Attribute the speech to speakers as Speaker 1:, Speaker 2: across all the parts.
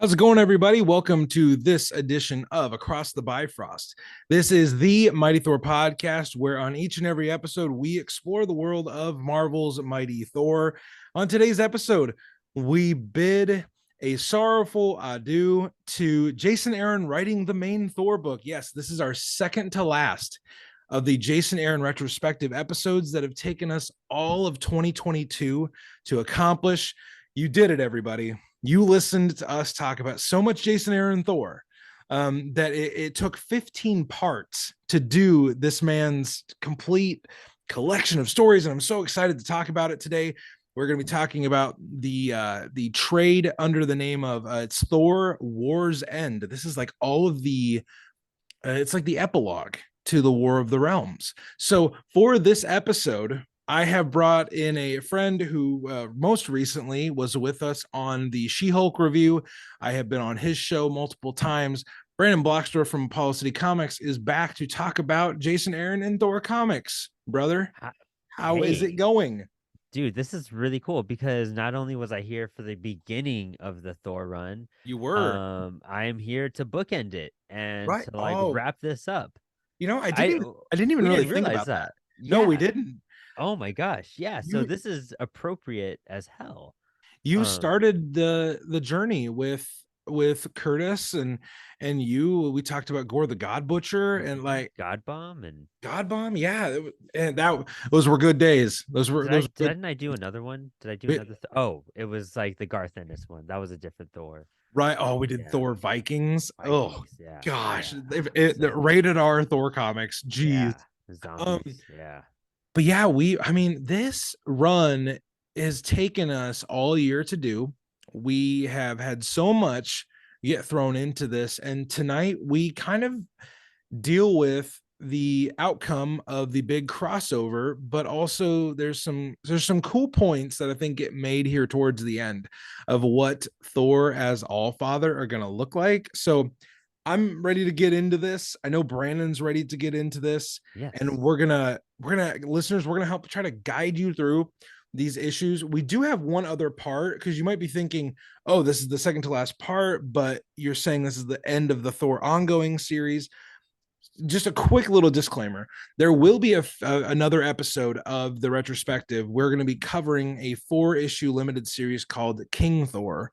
Speaker 1: How's it going, everybody? Welcome to this edition of Across the Bifrost. This is the Mighty Thor podcast, where on each and every episode, we explore the world of Marvel's Mighty Thor. On today's episode, we bid a sorrowful adieu to Jason Aaron writing the main Thor book. Yes, this is our second to last of the Jason Aaron retrospective episodes that have taken us all of 2022 to accomplish. You did it, everybody. You listened to us talk about so much Jason Aaron Thor that it took 15 parts to do this man's complete collection of stories, and I'm so excited to talk about it today. We're going to be talking about the trade under the name of it's Thor War's End. This is like all of the it's like the epilogue to the War of the Realms. So for this episode, I have brought in a friend who most recently was with us on the She-Hulk review. I have been on his show multiple times. Brandon Bloxdorf from Apollo City Comics is back to talk about Jason Aaron and Thor comics. Brother, how is it
Speaker 2: Hey,
Speaker 1: going?
Speaker 2: dude, this is really cool because not only was I here for the beginning of the Thor run,
Speaker 1: You were
Speaker 2: I am here to bookend it and
Speaker 1: right.
Speaker 2: to like
Speaker 1: Oh,
Speaker 2: wrap this up.
Speaker 1: I
Speaker 2: I
Speaker 1: didn't even
Speaker 2: we
Speaker 1: really
Speaker 2: didn't
Speaker 1: think
Speaker 2: realize
Speaker 1: about that.
Speaker 2: that.
Speaker 1: No, we
Speaker 2: Yeah.
Speaker 1: didn't.
Speaker 2: Oh my gosh. Yeah. So
Speaker 1: You
Speaker 2: this is appropriate as hell.
Speaker 1: you
Speaker 2: Um,
Speaker 1: started the journey with Curtis and you. We talked about Gore the God Butcher and like
Speaker 2: God Bomb and
Speaker 1: God Bomb. Yeah, and that those were good days. Those were good.
Speaker 2: didn't I do another one? Did I do
Speaker 1: It,
Speaker 2: another oh, it was like the Garth Ennis one. That was a different Thor.
Speaker 1: right. Oh, we did
Speaker 2: Yeah.
Speaker 1: Thor Vikings. Oh
Speaker 2: Vikings. Yeah.
Speaker 1: gosh,
Speaker 2: Yeah.
Speaker 1: the
Speaker 2: So
Speaker 1: rated R Thor comics. Geez.
Speaker 2: yeah.
Speaker 1: Um,
Speaker 2: Zombies. Yeah.
Speaker 1: but yeah, I mean, this run has taken us all year to do. We have had so much get thrown into this, and tonight we kind of deal with the outcome of the big crossover, but also there's some cool points that I think get made here towards the end of what Thor as All-Father are going to look like. So I'm ready to get into this. I know Brandon's ready to get into this, and
Speaker 2: Yes.
Speaker 1: we're gonna listeners, we're gonna help try to guide you through these issues. We do have one other part because you might be thinking, oh, this is the second to last part, but you're saying this is the end of the Thor ongoing series. Just a quick little disclaimer, there will be another episode of the retrospective. We're going to be covering a 4-issue limited series called King Thor,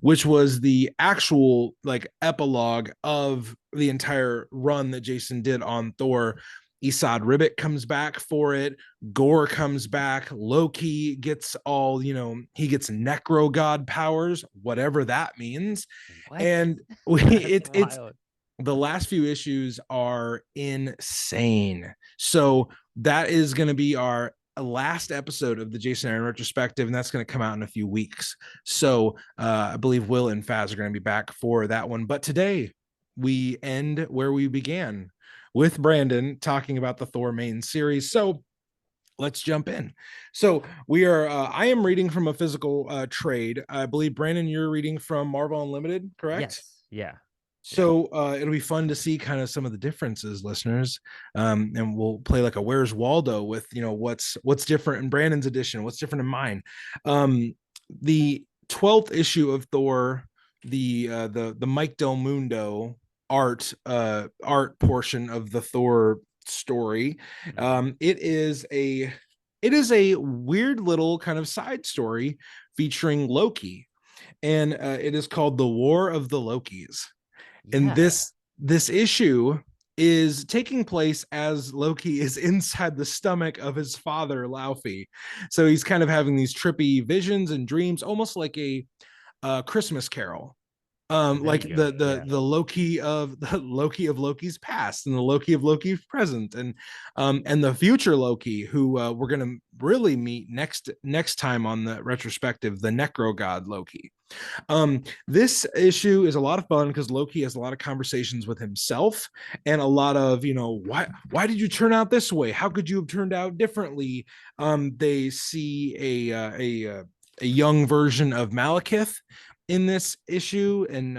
Speaker 1: which was the actual like epilogue of the entire run that Jason did on Thor. Esad Ribbit comes back for it. Gore comes back. Loki gets all, he gets necro god powers, whatever that means.
Speaker 2: What?
Speaker 1: And
Speaker 2: That's
Speaker 1: it's
Speaker 2: wild.
Speaker 1: the last few issues are insane. So that is going to be our last episode of the Jason Aaron retrospective, and that's going to come out in a few weeks. So I believe Will and Faz are going to be back for that one. But today we end where we began with Brandon talking about the Thor main series. So let's jump in. So we are I am reading from a physical trade. I believe Brandon, you're reading from Marvel Unlimited, correct?
Speaker 2: Yes. Yeah. Yeah.
Speaker 1: So it'll be fun to see kind of some of the differences, listeners, and we'll play like a Where's Waldo with what's different in Brandon's edition, what's different in mine. The 12th issue of Thor, the Mike Del Mundo art portion of the Thor story.
Speaker 2: Hmm.
Speaker 1: It is a weird little kind of side story featuring Loki, and it is called The War of the Lokis. And
Speaker 2: Yeah.
Speaker 1: this issue is taking place as Loki is inside the stomach of his father Laufey. So he's kind of having these trippy visions and dreams, almost like a Christmas Carol,
Speaker 2: There
Speaker 1: like
Speaker 2: you go. Yeah.
Speaker 1: the Loki of Loki's past and the Loki of Loki's present, and the future Loki who we're gonna really meet next time on the retrospective, the Necro God Loki. This issue is a lot of fun because Loki has a lot of conversations with himself and a lot of, why did you turn out this way? How could you have turned out differently? They see a young version of Malekith in this issue, and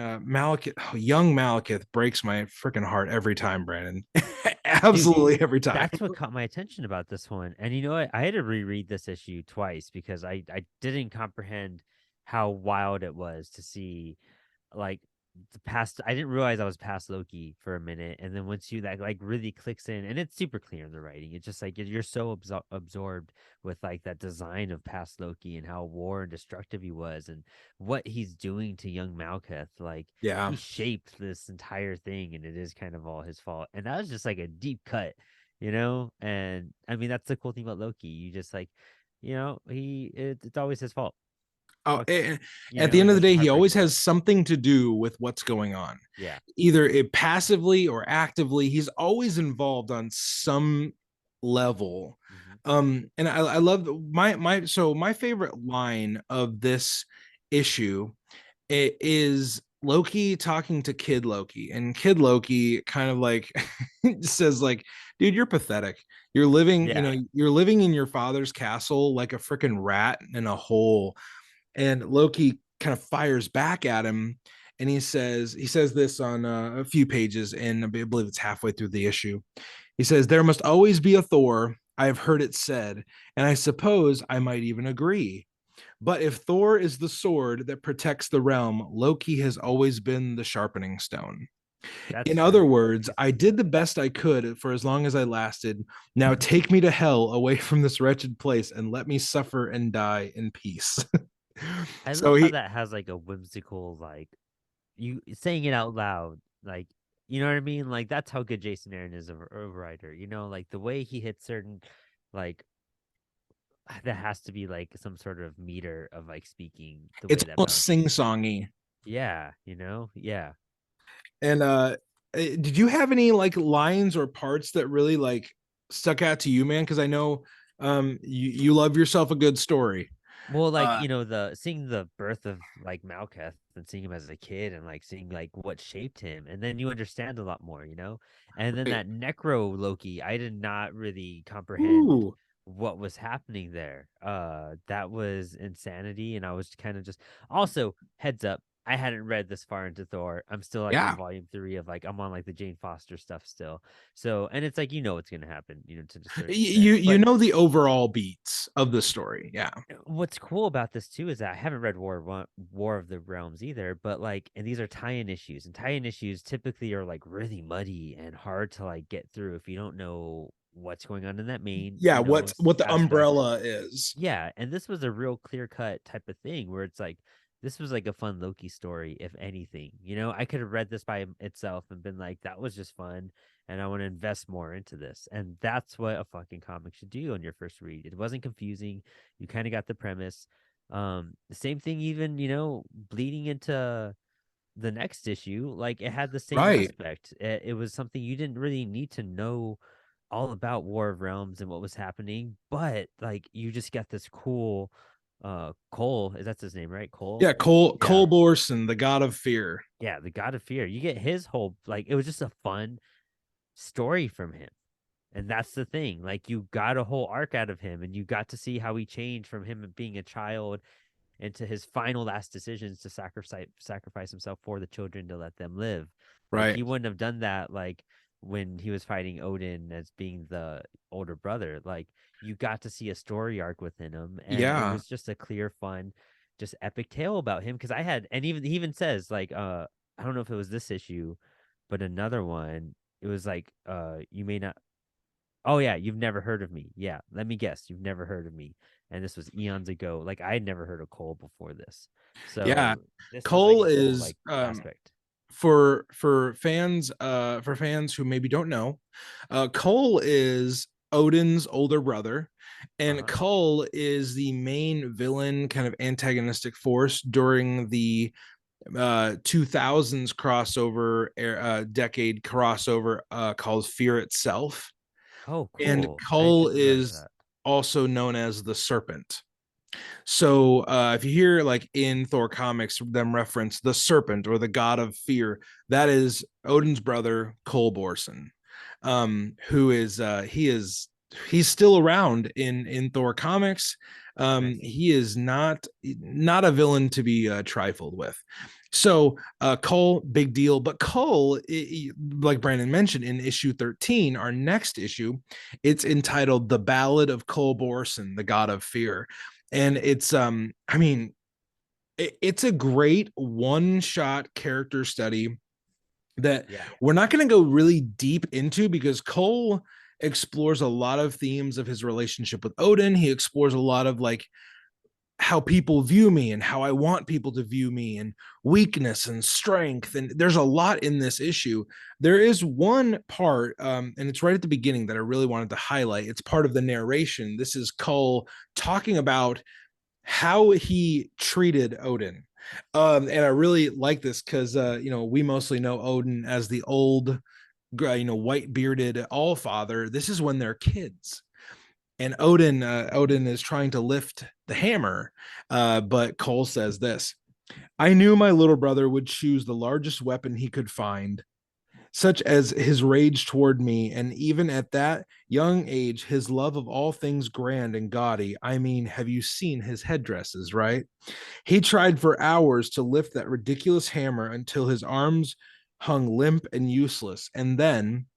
Speaker 1: young Malekith breaks my freaking heart every time, Brandon.
Speaker 2: Dude,
Speaker 1: Absolutely every time.
Speaker 2: that's what caught my attention about this one. And you know what? I had to reread this issue twice because I didn't comprehend how wild it was to see like the past. I didn't realize I was past Loki for a minute, and then once you that like really clicks in, and it's super clear in the writing. It's just like you're so absorbed with like that design of past Loki and how war and destructive he was, and what he's doing to young Malkuth. Like
Speaker 1: Yeah.
Speaker 2: he shaped this entire thing, and it is kind of all his fault. And that was just like a deep cut, you know. And I mean, that's the cool thing about Loki. You just like, it's always his fault.
Speaker 1: Oh,
Speaker 2: Fuck,
Speaker 1: at the end
Speaker 2: and
Speaker 1: of the
Speaker 2: that's
Speaker 1: day, he always
Speaker 2: heartbreaking.
Speaker 1: has something to do with what's going on,
Speaker 2: Yeah.
Speaker 1: either it passively or actively. He's always involved on some level.
Speaker 2: Hmm.
Speaker 1: And I love my favorite line of this issue. It is Loki talking to Kid Loki, and Kid Loki kind of like says like, dude, you're pathetic. You're living,
Speaker 2: Yeah.
Speaker 1: you're living in your father's castle like a freaking rat in a hole. And Loki kind of fires back at him, and he says this on a few pages, and I believe it's halfway through the issue. He says, there must always be a Thor. I have heard it said, and I suppose I might even agree. But if Thor is the sword that protects the realm, Loki has always been the sharpening stone.
Speaker 2: That's
Speaker 1: In other
Speaker 2: true.
Speaker 1: words, I did the best I could for as long as I lasted. Now take me to hell, away from this wretched place, and let me suffer and die in peace.
Speaker 2: I
Speaker 1: So
Speaker 2: love how
Speaker 1: he,
Speaker 2: that has like a whimsical, like you saying it out loud, like you know what I mean? Like that's how good Jason Aaron is a writer. Like the way he hits certain, like that has to be like some sort of meter of like speaking the way
Speaker 1: it's
Speaker 2: that
Speaker 1: almost
Speaker 2: bounces.
Speaker 1: sing-songy.
Speaker 2: Yeah, yeah.
Speaker 1: And did you have any like lines or parts that really like stuck out to you, man? Because I know you love yourself a good story.
Speaker 2: Well, like,
Speaker 1: Uh
Speaker 2: the seeing the birth of like Malkuth and seeing him as a kid and like seeing like what shaped him, and then you understand a lot more. And then
Speaker 1: right.
Speaker 2: that Necro Loki, I did not really comprehend
Speaker 1: Ooh,
Speaker 2: what was happening there. That was insanity, and I was kind of just also heads up. I hadn't read this far into Thor. I'm still like on
Speaker 1: yeah.
Speaker 2: volume 3 of like I'm on like the Jane Foster stuff still. So, and it's like what's gonna happen, to a certain extent.
Speaker 1: You
Speaker 2: But
Speaker 1: know the overall beats of the story. Yeah.
Speaker 2: what's cool about this too is that I haven't read War of the Realms either, but like, and these are tie-in issues, and tie-in issues typically are like really muddy and hard to like get through if you don't know what's going on in that main,
Speaker 1: Yeah, what the
Speaker 2: aspect.
Speaker 1: umbrella is.
Speaker 2: Yeah, and this was a real clear-cut type of thing where it's like this was like a fun Loki story, if anything. I could have read this by itself and been like, that was just fun, and I want to invest more into this. And that's what a fucking comic should do on your first read. It wasn't confusing. You kind of got the premise. The same thing, even, bleeding into the next issue, like it had the same
Speaker 1: Right.
Speaker 2: aspect. It was something you didn't really need to know all about War of Realms and what was happening, but like you just got this cool Cole, is that's his name, right? Cole?
Speaker 1: Yeah, Cole
Speaker 2: Yeah.
Speaker 1: Borson, the god of fear.
Speaker 2: Yeah, the God of Fear. You get his whole, like, it was just a fun story from him. And that's the thing. Like you got a whole arc out of him, and you got to see how he changed from him being a child into his final last decisions to sacrifice himself for the children to let them live. Like
Speaker 1: Right.
Speaker 2: he wouldn't have done that like when he was fighting Odin as being the older brother. Like you got to see a story arc within him, and it
Speaker 1: Yeah.
Speaker 2: was just a clear, fun, just epic tale about him. Because I had, and even he even says like, I don't know if it was this issue, but another one. It was like, you may not. Oh yeah, you've never heard of me. Yeah, let me guess, you've never heard of me. And this was eons ago. Like I had never heard of Cole before this.
Speaker 1: Yeah.
Speaker 2: So this was like
Speaker 1: Cole
Speaker 2: a cool
Speaker 1: is
Speaker 2: like aspect.
Speaker 1: for fans who maybe don't know, Cole is Odin's older brother, and
Speaker 2: Uh-huh.
Speaker 1: Cole is the main villain, kind of antagonistic force during the 2000s decade crossover called Fear Itself.
Speaker 2: Oh,
Speaker 1: And
Speaker 2: cool. I
Speaker 1: Cole
Speaker 2: didn't realize
Speaker 1: is
Speaker 2: that.
Speaker 1: also known as the Serpent. So if you hear like in Thor comics them reference the serpent or the god of fear, that is Odin's brother Cole Borson, who is he's still around in Thor comics.
Speaker 2: Nice.
Speaker 1: He is not a villain to be trifled with. So Cole, big deal. But Cole, like Brandon mentioned in issue 13, our next issue, it's entitled "The Ballad of Cole Borson, the God of Fear." And it's I mean, it's a great one-shot character study that
Speaker 2: Yeah.
Speaker 1: we're not going to go really deep into because Cole explores a lot of themes of his relationship with Odin. He explores a lot of like how people view me and how I want people to view me, and weakness and strength. And there's a lot in this issue. There is one part, and it's right at the beginning, that I really wanted to highlight. It's part of the narration. This is Cole talking about how he treated Odin. And I really like this because, we mostly know Odin as the old, white bearded All-Father. This is when they're kids. And Odin is trying to lift the hammer, but Cole says this: I knew my little brother would choose the largest weapon he could find, such as his rage toward me, and even at that young age, his love of all things grand and gaudy. I mean, have you seen his headdresses, right? He tried for hours to lift that ridiculous hammer until his arms hung limp and useless. And then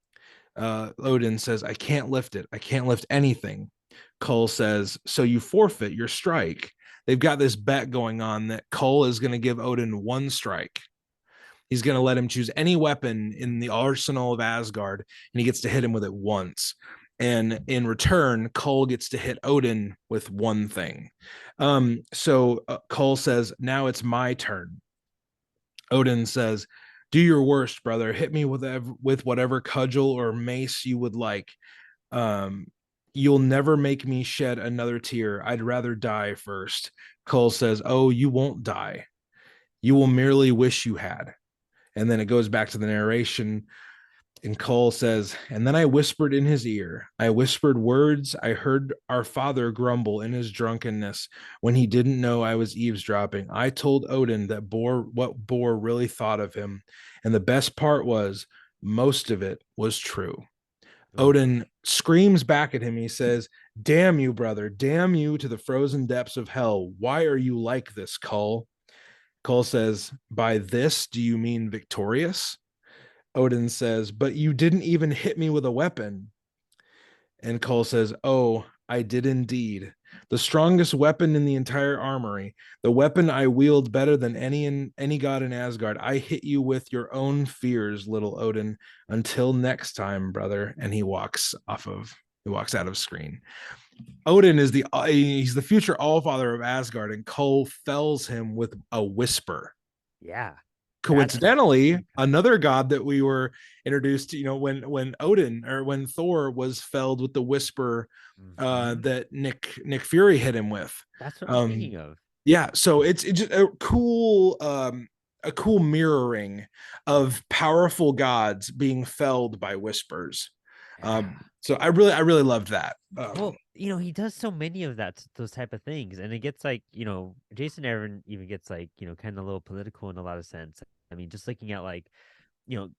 Speaker 1: Odin says, I can't lift it. I can't lift anything. Cole says, so you forfeit your strike. They've got this bet going on that Cole is going to give Odin one strike. He's going to let him choose any weapon in the arsenal of Asgard, and he gets to hit him with it once. And in return, Cole gets to hit Odin with one thing. So Cole says, now it's my turn. Odin says, do your worst, brother. Hit me with whatever cudgel or mace you would like. Um, you'll never make me shed another tear. I'd rather die first. Cole says, oh, you won't die. You will merely wish you had. And then it goes back to the narration. And Cole says, and then I whispered in his ear. I whispered words I heard our father grumble in his drunkenness when he didn't know I was eavesdropping. I told Odin that what Bor really thought of him. And the best part was, most of it was true.
Speaker 2: Oof.
Speaker 1: Odin screams back at him. He says, damn you, brother. Damn you to the frozen depths of hell. Why are you like this, Cole? Cole says, by this, do you mean victorious? Odin says, but you didn't even hit me with a weapon. And Cole says, oh, I did indeed. The strongest weapon in the entire armory, the weapon I wield better than any god in Asgard. I hit you with your own fears, little Odin. Until next time, brother. And he walks out of screen. Odin is he's the future All-Father of Asgard, and Cole fells him with a whisper.
Speaker 2: Yeah.
Speaker 1: Coincidentally, another god that we were introduced to, when Odin, or when Thor was felled with the whisper that Nick Fury hit him with.
Speaker 2: That's what I'm thinking of.
Speaker 1: Yeah, so it's just a cool mirroring of powerful gods being felled by whispers.
Speaker 2: Yeah.
Speaker 1: So I really loved that.
Speaker 2: Well, he does so many of those type of things, and it gets like, Jason Aaron even gets like, kind of a little political in a lot of sense. I mean, just looking at like, you know,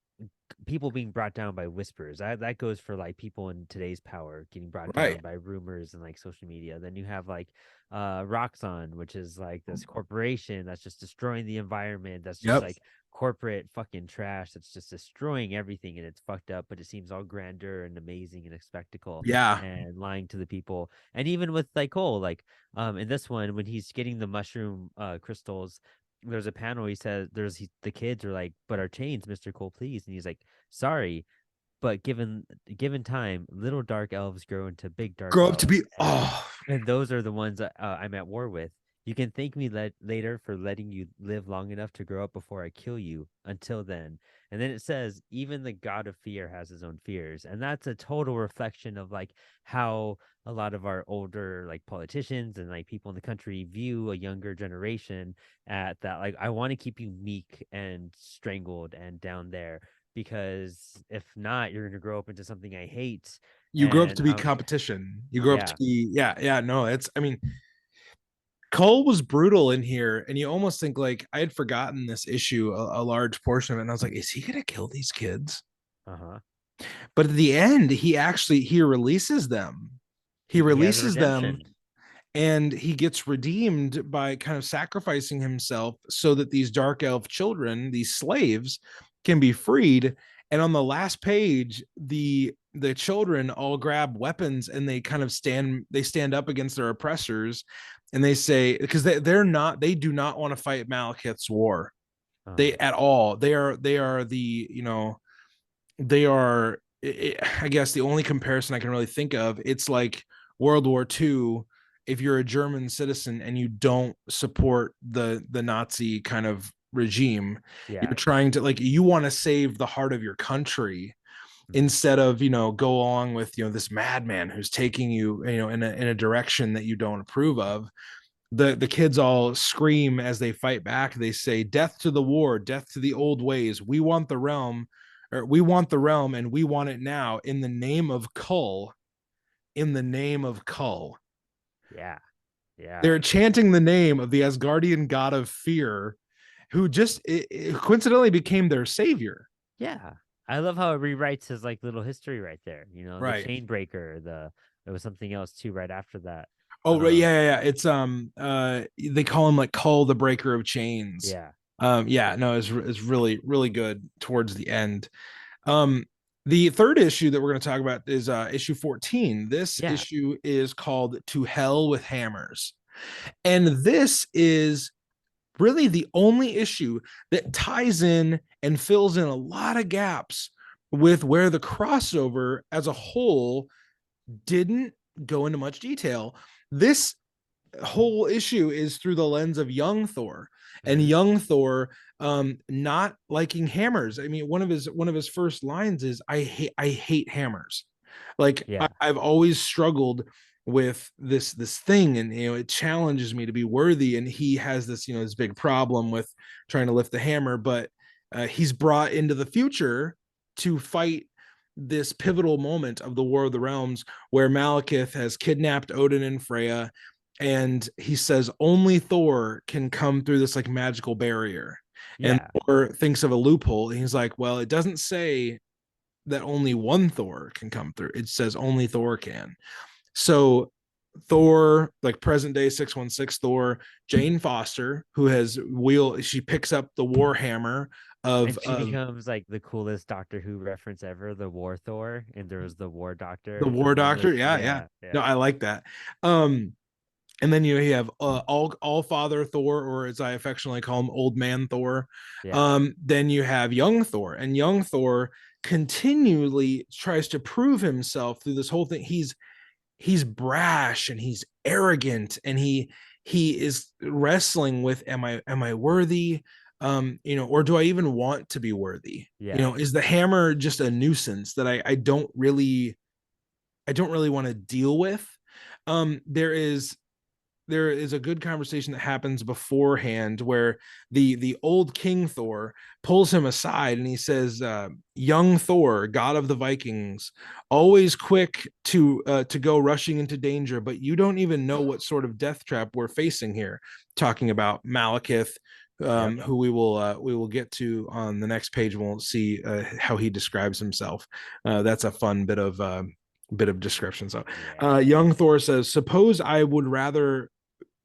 Speaker 2: people being brought down by whispers. That goes for like people in today's power getting brought down
Speaker 1: Right.
Speaker 2: by rumors and like social media. Then you have like Roxxon, which is like this corporation that's just destroying the environment. That's just
Speaker 1: Yep.
Speaker 2: like corporate fucking trash that's just destroying everything, and it's fucked up, but it seems all grandeur and amazing and a spectacle
Speaker 1: Yeah.
Speaker 2: and lying to the people. And even with like Cole, like in this one, when he's getting the mushroom crystals, there's a panel, he says the kids are like, but our chains, Mr. Cole, please. And he's like, sorry, but given time, little dark elves grow into big dark
Speaker 1: Grow up to be
Speaker 2: elves, and those are the ones that I'm at war with. You can thank me later for letting you live long enough to grow up before I kill you. Until then. And then it says, even the god of fear has his own fears. And that's a total reflection of like how a lot of our older like politicians and like people in the country view a younger generation at that. Like, I want to keep you meek and strangled and down there, because if not, you're going to grow up into something I hate.
Speaker 1: You grow up
Speaker 2: And
Speaker 1: to be competition. You grow up to
Speaker 2: yeah.
Speaker 1: be, yeah. No, I mean, Cole was brutal in here, and you almost think like I had forgotten this issue, a large portion of it, and I was like, is he gonna kill these kids?
Speaker 2: Uh-huh.
Speaker 1: But at the end, he releases them. He
Speaker 2: He has a
Speaker 1: releases them,
Speaker 2: redemption.
Speaker 1: and he gets redeemed by kind of sacrificing himself so that these dark elf children, these slaves, can be freed. And on the last page, the the children all grab weapons and they kind of stand up against their oppressors, and they say, because they do not want to fight Malekith's war,
Speaker 2: Uh,
Speaker 1: they at all. They are the, they are, I guess the only comparison I can really think of, it's like World War II. If you're a German citizen and you don't support the Nazi kind of regime,
Speaker 2: yeah.
Speaker 1: you're trying to, like, you want to save the heart of your country
Speaker 2: Mhm.
Speaker 1: instead of, go along with, this madman who's taking you, in a direction that you don't approve of. The kids all scream as they fight back. They say, "Death to the war, death to the old ways. We want the realm, or we want the realm, and we want it now. In the name of Kull, in the name of Kull."
Speaker 2: Yeah. Yeah.
Speaker 1: They're chanting the name of the Asgardian god of fear, who just coincidentally became their savior.
Speaker 2: Yeah. I love how it rewrites his like little history right there. The
Speaker 1: Right.
Speaker 2: chain breaker, there was something else too right after that.
Speaker 1: Oh, right.
Speaker 2: Um,
Speaker 1: Yeah, yeah, yeah. It's they call him like Kull, the breaker of chains.
Speaker 2: yeah.
Speaker 1: Yeah, no, it's really, really good towards the end. Um, the third issue that we're going to talk about is issue 14. This
Speaker 2: Yeah.
Speaker 1: issue is called To Hell with Hammers. And this is really the only issue that ties in and fills in a lot of gaps with where the crossover as a whole didn't go into much detail. This whole issue is through the lens of young Thor, and
Speaker 2: Hmm.
Speaker 1: young Thor not liking hammers. I mean, one of his first lines is, I hate hammers. Like,
Speaker 2: Yeah.
Speaker 1: I've always struggled with this thing, and it challenges me to be worthy. And he has this, this big problem with trying to lift the hammer, but he's brought into the future to fight this pivotal moment of the War of the Realms, where Malekith has kidnapped Odin and Freya, and he says only Thor can come through this like magical barrier. And
Speaker 2: Yeah.
Speaker 1: Thor thinks of a loophole, and he's like, well, it doesn't say that only one Thor can come through. It says only Thor can. So Thor, like present day 616 Thor, Jane Foster, who has she picks up the Warhammer of
Speaker 2: And she becomes like the coolest Doctor Who reference ever, the War Thor, and there was the War
Speaker 1: the
Speaker 2: Doctor
Speaker 1: War Doctor.
Speaker 2: comic.
Speaker 1: Yeah, yeah.
Speaker 2: Yeah,
Speaker 1: No,
Speaker 2: yeah,
Speaker 1: I like that. Um, and then you have All-Father Thor, or as I affectionately call him, Old Man Thor.
Speaker 2: yeah,
Speaker 1: Then you have Young Thor, and Young Thor continually tries to prove himself through this whole thing. He's brash and he's arrogant, and he is wrestling with, am I worthy? Or do I even want to be worthy?
Speaker 2: yeah,
Speaker 1: Is the hammer just a nuisance that I don't really want to deal with? There is a good conversation that happens beforehand where the old King Thor pulls him aside, and he says, young Thor, god of the Vikings, always quick to go rushing into danger, but you don't even know what sort of death trap we're facing here," talking about Malekith,
Speaker 2: yep,
Speaker 1: who we will get to on the next page. We'll see how he describes himself. That's a fun bit of description. So
Speaker 2: yeah,
Speaker 1: young Thor says, suppose I would rather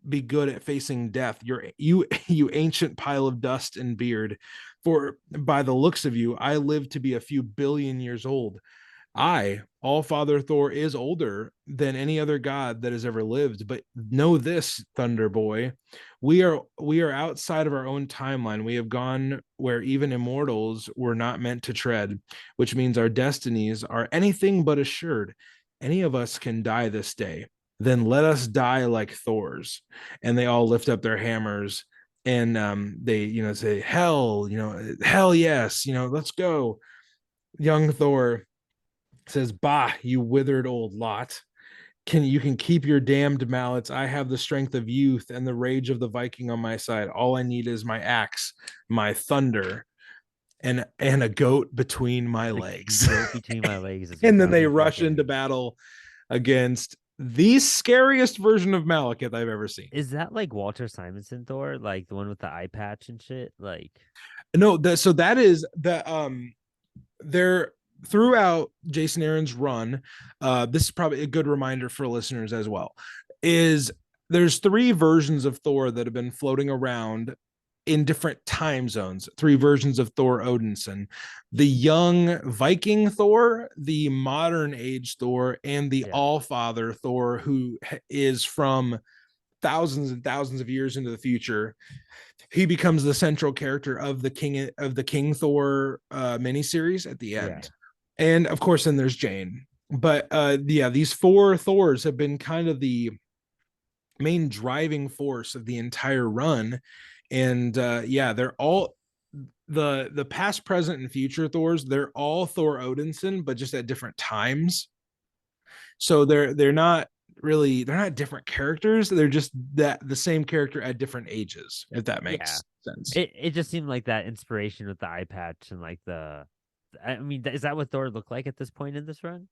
Speaker 1: be good at facing death, you ancient pile of dust and beard, for by the looks of you I live to be a few billion years old. All-Father Thor, is older than any other god that has ever lived, but know this, Thunder Boy, we are outside of our own timeline. We have gone where even immortals were not meant to tread, which means our destinies are anything but assured. Any of us can die this day. Then let us die like Thor's. And they all lift up their hammers, and they, say, hell, hell yes, let's go. Young Thor says, bah, you withered old lot. You can keep your damned mallets. I have the strength of youth and the rage of the Viking on my side. All I need is my axe, my thunder, and a goat between my
Speaker 2: the
Speaker 1: legs.
Speaker 2: goat between my legs is
Speaker 1: And then they
Speaker 2: really
Speaker 1: rush
Speaker 2: fucking.
Speaker 1: into battle against the scariest version of Malekith I've ever seen.
Speaker 2: Is that like Walter Simonson Thor, like the one with the eye patch and shit? Like,
Speaker 1: No, so that is the there throughout Jason Aaron's run. This is probably a good reminder for listeners as well. Is there's three versions of Thor that have been floating around in different time zones, three versions of Thor Odinson: the young Viking Thor, the modern age Thor, and the
Speaker 2: Yeah.
Speaker 1: All-Father Thor, who is from thousands and thousands of years into the future. He becomes the central character of the King Thor miniseries at the
Speaker 2: Yeah.
Speaker 1: end. And of course, then there's Jane. But yeah, these four Thors have been kind of the main driving force of the entire run. And yeah, they're all the past, present, and future Thors. They're all Thor Odinson, but just at different times. So they're not really, they're not different characters. They're just that the same character at different ages, if that
Speaker 2: Yeah.
Speaker 1: makes sense.
Speaker 2: It just seemed like that inspiration with the eye patch and like I mean, is that what Thor looked like at this point in this run?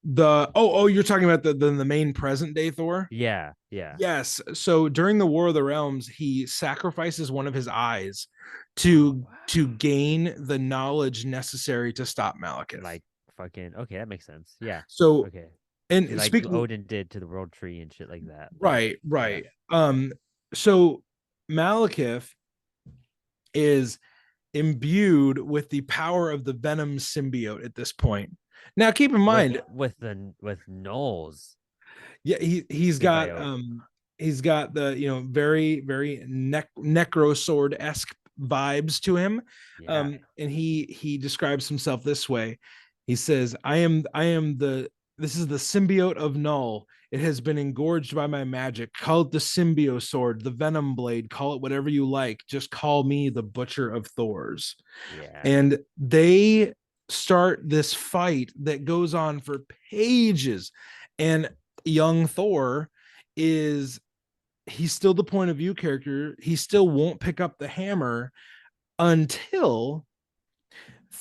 Speaker 1: The oh, you're talking about the main present day Thor.
Speaker 2: Yeah, yeah.
Speaker 1: Yes. So during the War of the Realms, he sacrifices one of his eyes
Speaker 2: Oh
Speaker 1: to
Speaker 2: wow.
Speaker 1: gain the knowledge necessary to stop Malekith.
Speaker 2: Like fucking okay, that makes sense. Yeah.
Speaker 1: So,
Speaker 2: Okay. See,
Speaker 1: and
Speaker 2: like
Speaker 1: speaking
Speaker 2: Odin did to the world tree and shit like that. Like,
Speaker 1: right,
Speaker 2: yeah.
Speaker 1: right. So Malekith is imbued with the power of the Venom symbiote at this point. Now, keep in
Speaker 2: With
Speaker 1: mind,
Speaker 2: with Knowles
Speaker 1: yeah,
Speaker 2: symbiote.
Speaker 1: he's got the, very necro sword esque vibes to him.
Speaker 2: Yeah.
Speaker 1: And he describes himself this way. He says, I am the this is the symbiote of Null. It has been engorged by my magic. Call it the symbio sword, the venom blade, call it whatever you like. Just call me the butcher of Thors.
Speaker 2: Yeah.
Speaker 1: And they start this fight that goes on for pages. And young Thor is, he's still the point of view character. He still won't pick up the hammer until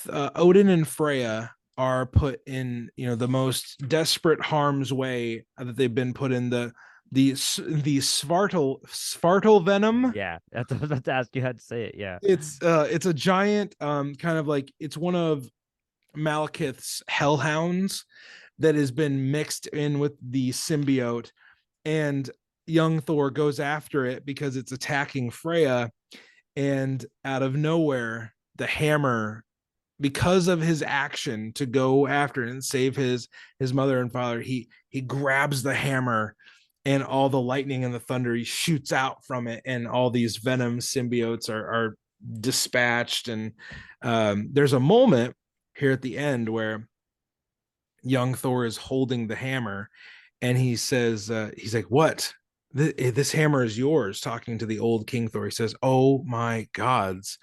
Speaker 1: Odin and Freya are put in, the most desperate harm's way that they've been put in. The Svartal venom.
Speaker 2: Yeah. That's what I was about to ask you how to say it. Yeah.
Speaker 1: It's a giant, kind of like, it's one of Malekith's hellhounds that has been mixed in with the symbiote. And young Thor goes after it because it's attacking Freya. And out of nowhere, the hammer, because of his action to go after it and save his mother and father, he grabs the hammer, and all the lightning and the thunder, he shoots out from it, and all these venom symbiotes are dispatched. And there's a moment here at the end where young Thor is holding the hammer, and he says, he's like, "What? This hammer is yours." Talking to the old King Thor, he says, "Oh my gods."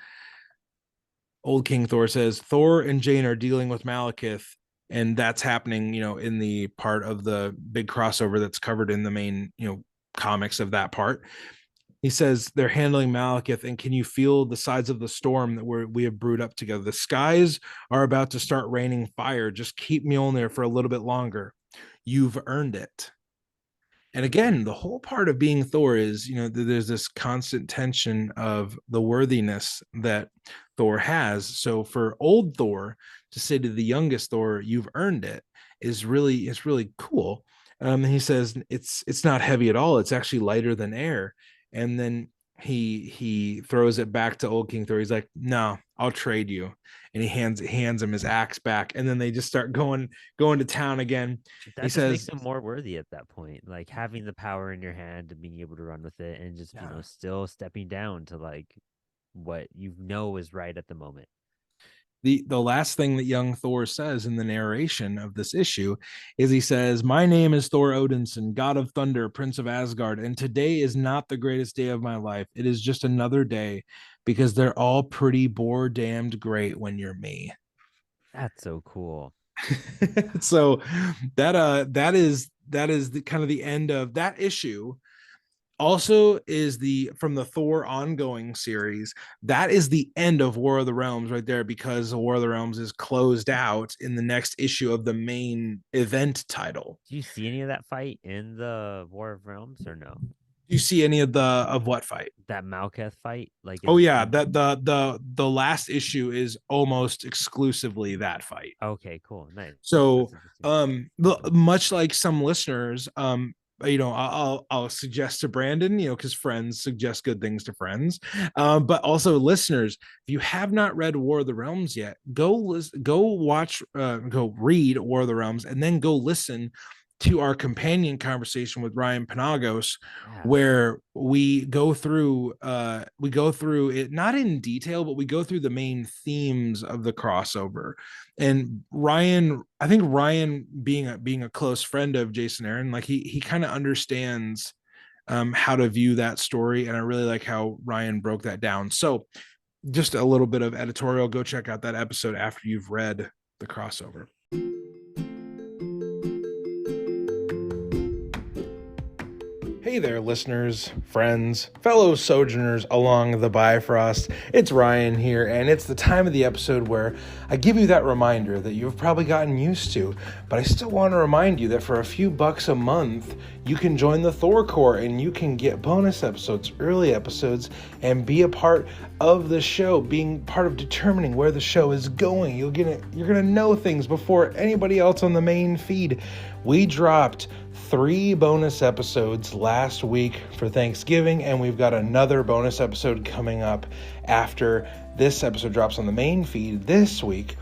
Speaker 1: Old King Thor says, "Thor and Jane are dealing with Malekith." And that's happening, in the part of the big crossover that's covered in the main, comics of that part. He says they're handling Malekith, and can you feel the sides of the storm that we have brewed up together? The skies are about to start raining fire. Just keep me on there for a little bit longer. You've earned it. And again, the whole part of being Thor is, there's this constant tension of the worthiness that Thor has. So for old Thor to say to the youngest Thor, "You've earned it," it's really cool. And he says it's not heavy at all. It's actually lighter than air. And then he throws it back to old King Thor. He's like, "No, I'll trade you." And he hands him his axe back. And then they just start going to town again. He
Speaker 2: That just makes
Speaker 1: says,
Speaker 2: him more worthy at that point. Like having the power in your hand and being able to run with it and just,
Speaker 1: yeah,
Speaker 2: still stepping down to like what you know is right at the moment.
Speaker 1: the last thing that young Thor says in the narration of this issue is, he says, "My name is Thor Odinson, god of thunder, prince of Asgard, and today is not the greatest day of my life. It is just another day, because they're all pretty bore damned great when you're me."
Speaker 2: That's so cool.
Speaker 1: So that is the kind of the end of that issue. Also is the from the Thor ongoing series. That is the end of War of the Realms right there, because War of the Realms is closed out in the next issue of the main event title.
Speaker 2: Do you see any of that fight in the War of Realms or no?
Speaker 1: Do you see any of what fight?
Speaker 2: That Malketh fight? Like
Speaker 1: Oh
Speaker 2: in
Speaker 1: yeah, that the last issue is almost exclusively that fight.
Speaker 2: okay, cool. Nice. That's
Speaker 1: So
Speaker 2: interesting.
Speaker 1: much like some listeners, I'll suggest to Brandon, because friends suggest good things to friends. But also listeners, if you have not read War of the Realms yet, go read War of the Realms, and then go listen to our companion conversation with Ryan Panagos,
Speaker 2: Yeah.
Speaker 1: where we go through it, not in detail, but we go through the main themes of the crossover. And Ryan, I think Ryan, being a close friend of Jason Aaron, like he kind of understands how to view that story, and I really like how Ryan broke that down. So just a little bit of editorial, go check out that episode after you've read the crossover. Hey there, listeners, friends, fellow sojourners along the Bifrost. It's Ryan here, and it's the time of the episode where I give you that reminder that you've probably gotten used to, but I still want to remind you that for a few bucks a month, you can join the Thor Corps and you can get bonus episodes, early episodes, and be a part of the show, being part of determining where the show is going. You're gonna know things before anybody else on the main feed. We dropped 3 bonus episodes last week for Thanksgiving, and we've got another bonus episode coming up after this episode drops on the main feed this week.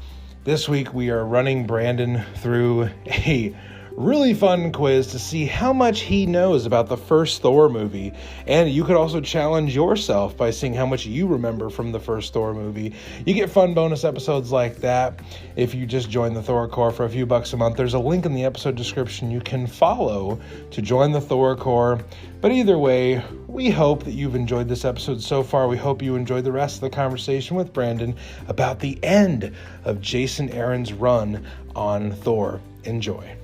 Speaker 1: This week we are running Brandon through a really fun quiz to see how much he knows about the first Thor movie, and you could also challenge yourself by seeing how much you remember from the first Thor movie. You get fun bonus episodes like that if you just join the Thor Corps for a few bucks a month. There's a link in the episode description you can follow to join the Thor Corps. But either way, we hope that you've enjoyed this episode so far. We hope you enjoyed the rest of the conversation with Brandon about the end of Jason Aaron's run on Thor. Enjoy.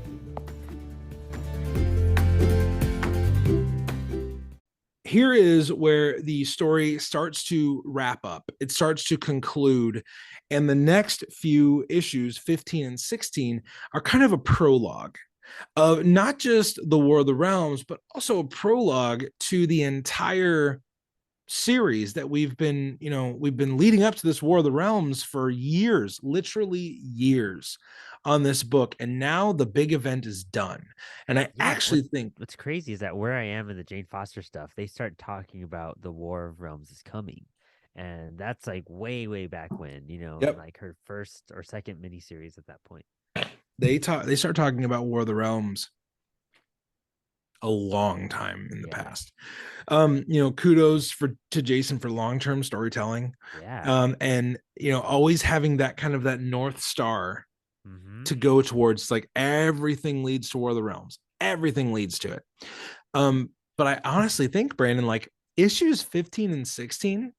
Speaker 1: Here is where the story starts to wrap up. It starts to conclude. And the next few issues, 15 and 16, are kind of a prologue of not just the War of the Realms, but also a prologue to the entire series that we've been leading up to this War of the Realms for years, literally years on this book. And now the big event is done. And I actually think
Speaker 2: what's crazy is that where I am in the Jane Foster stuff, they start talking about the War of Realms is coming. And that's like way, way back when,
Speaker 1: Yep.
Speaker 2: like her first or second miniseries at that point.
Speaker 1: They start talking about War of the Realms a long time in the past. Kudos to Jason for long-term storytelling.
Speaker 2: Yeah.
Speaker 1: And always having that kind of that North Star
Speaker 2: Mm-hmm.
Speaker 1: to go towards. Like everything leads to War of the Realms. Everything leads to it. But I honestly think, Brandon, like issues 15 and 16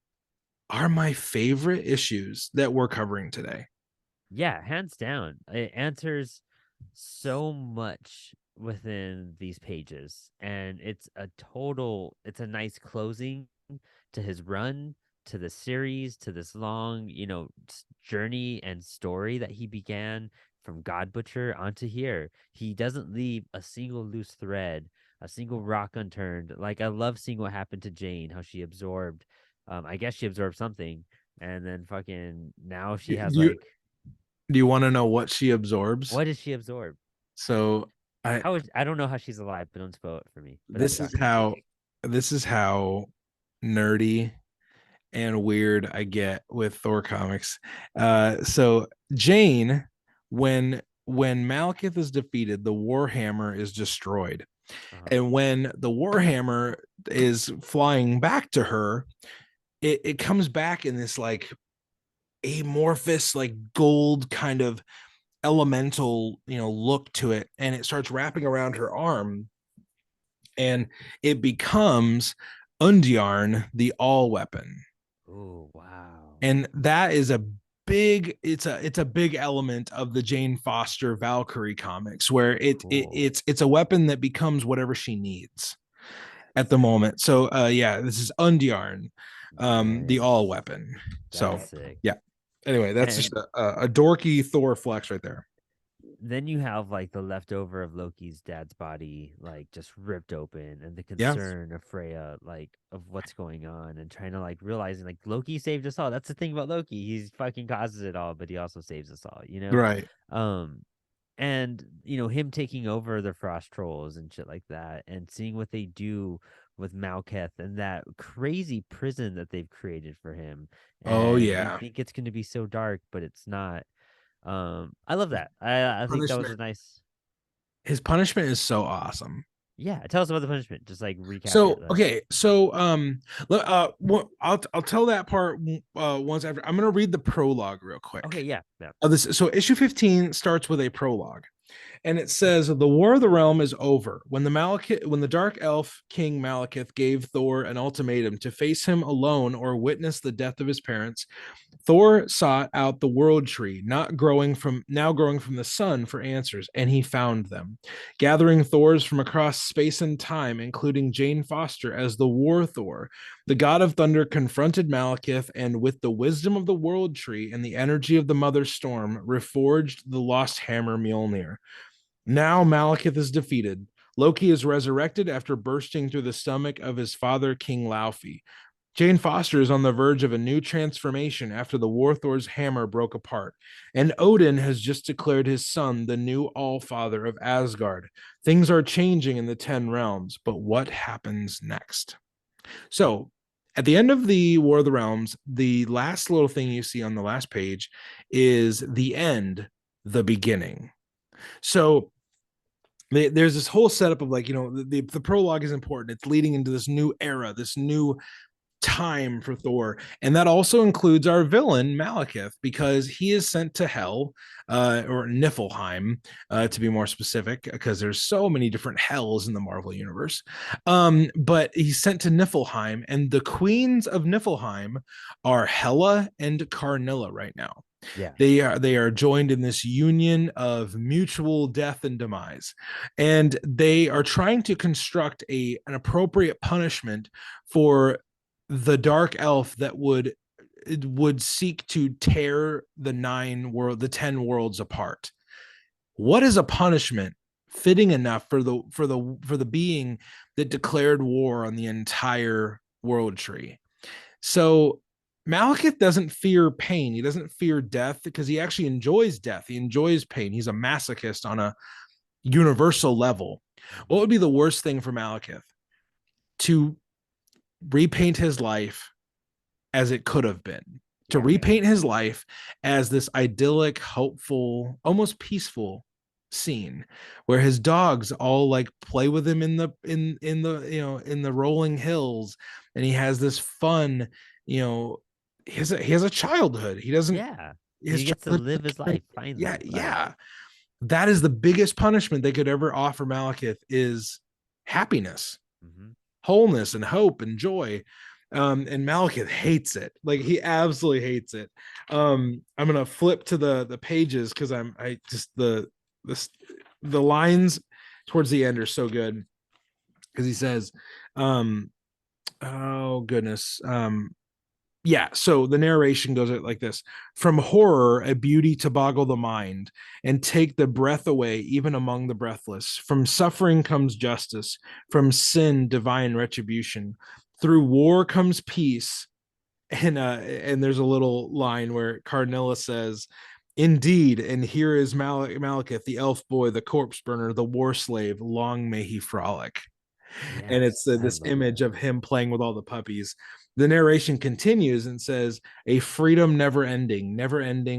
Speaker 1: are my favorite issues that we're covering today.
Speaker 2: Yeah, hands down. It answers so much within these pages, and it's a nice closing to his run, to the series, to this long, journey and story that he began from God Butcher onto here. He doesn't leave a single loose thread, a single rock unturned. Like, I love seeing what happened to Jane, how she absorbed, I guess she absorbed something, and then fucking now she has
Speaker 1: Do you want to know what she absorbs?
Speaker 2: what does she absorb?
Speaker 1: So I
Speaker 2: I don't know how she's alive, but don't spoil it for me. But
Speaker 1: this is how nerdy and weird I get with Thor comics. So Jane, when Malekith is defeated, the Warhammer is destroyed. And when the Warhammer is flying back to her, it comes back in this like amorphous, like gold kind of elemental, look to it, and it starts wrapping around her arm, and it becomes Undjarn, the all weapon.
Speaker 2: Oh, wow.
Speaker 1: And that is a big it's a big element of the Jane Foster Valkyrie comics, where it's a weapon that becomes whatever she needs at the moment. So this is Undjarn, the all weapon. So
Speaker 2: sick.
Speaker 1: yeah. Anyway, that's just a dorky Thor flex right there.
Speaker 2: Then you have like the leftover of Loki's dad's body, like just ripped open, and the concern of Freya, like of what's going on, and trying to like realizing like Loki saved us all. That's the thing about Loki. He's fucking causes it all, but he also saves us all,
Speaker 1: Right.
Speaker 2: and him taking over the frost trolls and shit like that, and seeing what they do with Malketh and that crazy prison that they've created for him.
Speaker 1: Oh
Speaker 2: And we
Speaker 1: yeah.
Speaker 2: think it's going to be so dark, but it's not. I love that. I think that was
Speaker 1: Punishment.
Speaker 2: a nice.
Speaker 1: His punishment is so awesome.
Speaker 2: Yeah, tell us about the punishment. Just like recap it.
Speaker 1: So okay, so I'll tell that part once after. I'm gonna read the prologue real
Speaker 2: Okay,
Speaker 1: quick.
Speaker 2: yeah, yeah,
Speaker 1: This so issue 15 starts with a prologue. And it says the war of the realm is over when the dark elf king Malekith gave Thor an ultimatum to face him alone or witness the death of his parents. Thor sought out the world tree, not growing from now growing from the sun for answers, and he found them. Gathering Thors from across space and time, including Jane Foster as the War Thor, the god of thunder confronted Malekith and with the wisdom of the world tree and the energy of the mother storm, reforged the lost hammer Mjolnir. Now Malekith is defeated. Loki is resurrected after bursting through the stomach of his father, King Laufey. Jane Foster is on the verge of a new transformation after the War Thor's hammer broke apart, and Odin has just declared his son the new All-Father of Asgard. Things are changing in the Ten Realms, but what happens next? So, at the end of the War of the Realms, the last little thing you see on the last page is the end, the beginning. So, there's this whole setup of like, the prologue is important. It's leading into this new era, this new time for Thor. And that also includes our villain, Malekith, because he is sent to hell, or Niflheim, to be more specific, because there's so many different hells in the Marvel universe. But he's sent to Niflheim, and the queens of Niflheim are Hela and Karnilla right now.
Speaker 2: yeah,
Speaker 1: They are joined in this union of mutual death and demise, and they are trying to construct an appropriate punishment for the dark elf that would seek to tear the 10 worlds apart. What is a punishment fitting enough for the being that declared war on the entire world tree? So Malekith doesn't fear pain. He doesn't fear death because he actually enjoys death. He enjoys pain. He's a masochist on a universal level. What would be the worst thing for Malekith? To repaint his life as it could have been, to
Speaker 2: yeah,
Speaker 1: repaint his life as this idyllic, hopeful, almost peaceful scene where his dogs all like play with him in the rolling hills, and he has this fun, he has a childhood. He doesn't
Speaker 2: yeah.
Speaker 1: his
Speaker 2: He gets to
Speaker 1: childhood,
Speaker 2: live his life
Speaker 1: yeah,
Speaker 2: finally. Like,
Speaker 1: yeah. That is the biggest punishment they could ever offer Malekith is happiness,
Speaker 2: mhm.
Speaker 1: wholeness and hope and joy. And Malekith hates it. Like he absolutely hates it. I'm gonna flip to the pages because I just this the lines towards the end are so good because he says, um, oh goodness, yeah, so the narration goes like this: from horror a beauty to boggle the mind and take the breath away even among the breathless. From suffering comes justice, from sin divine retribution. Through war comes peace. And there's a little line where Carnilla says, indeed, and here is Malekith, the elf boy, the corpse burner, the war slave, long may he frolic. And it's
Speaker 2: Yes, I
Speaker 1: this
Speaker 2: love
Speaker 1: image
Speaker 2: that.
Speaker 1: of him playing with all the puppies. The narration continues and says, a freedom never ending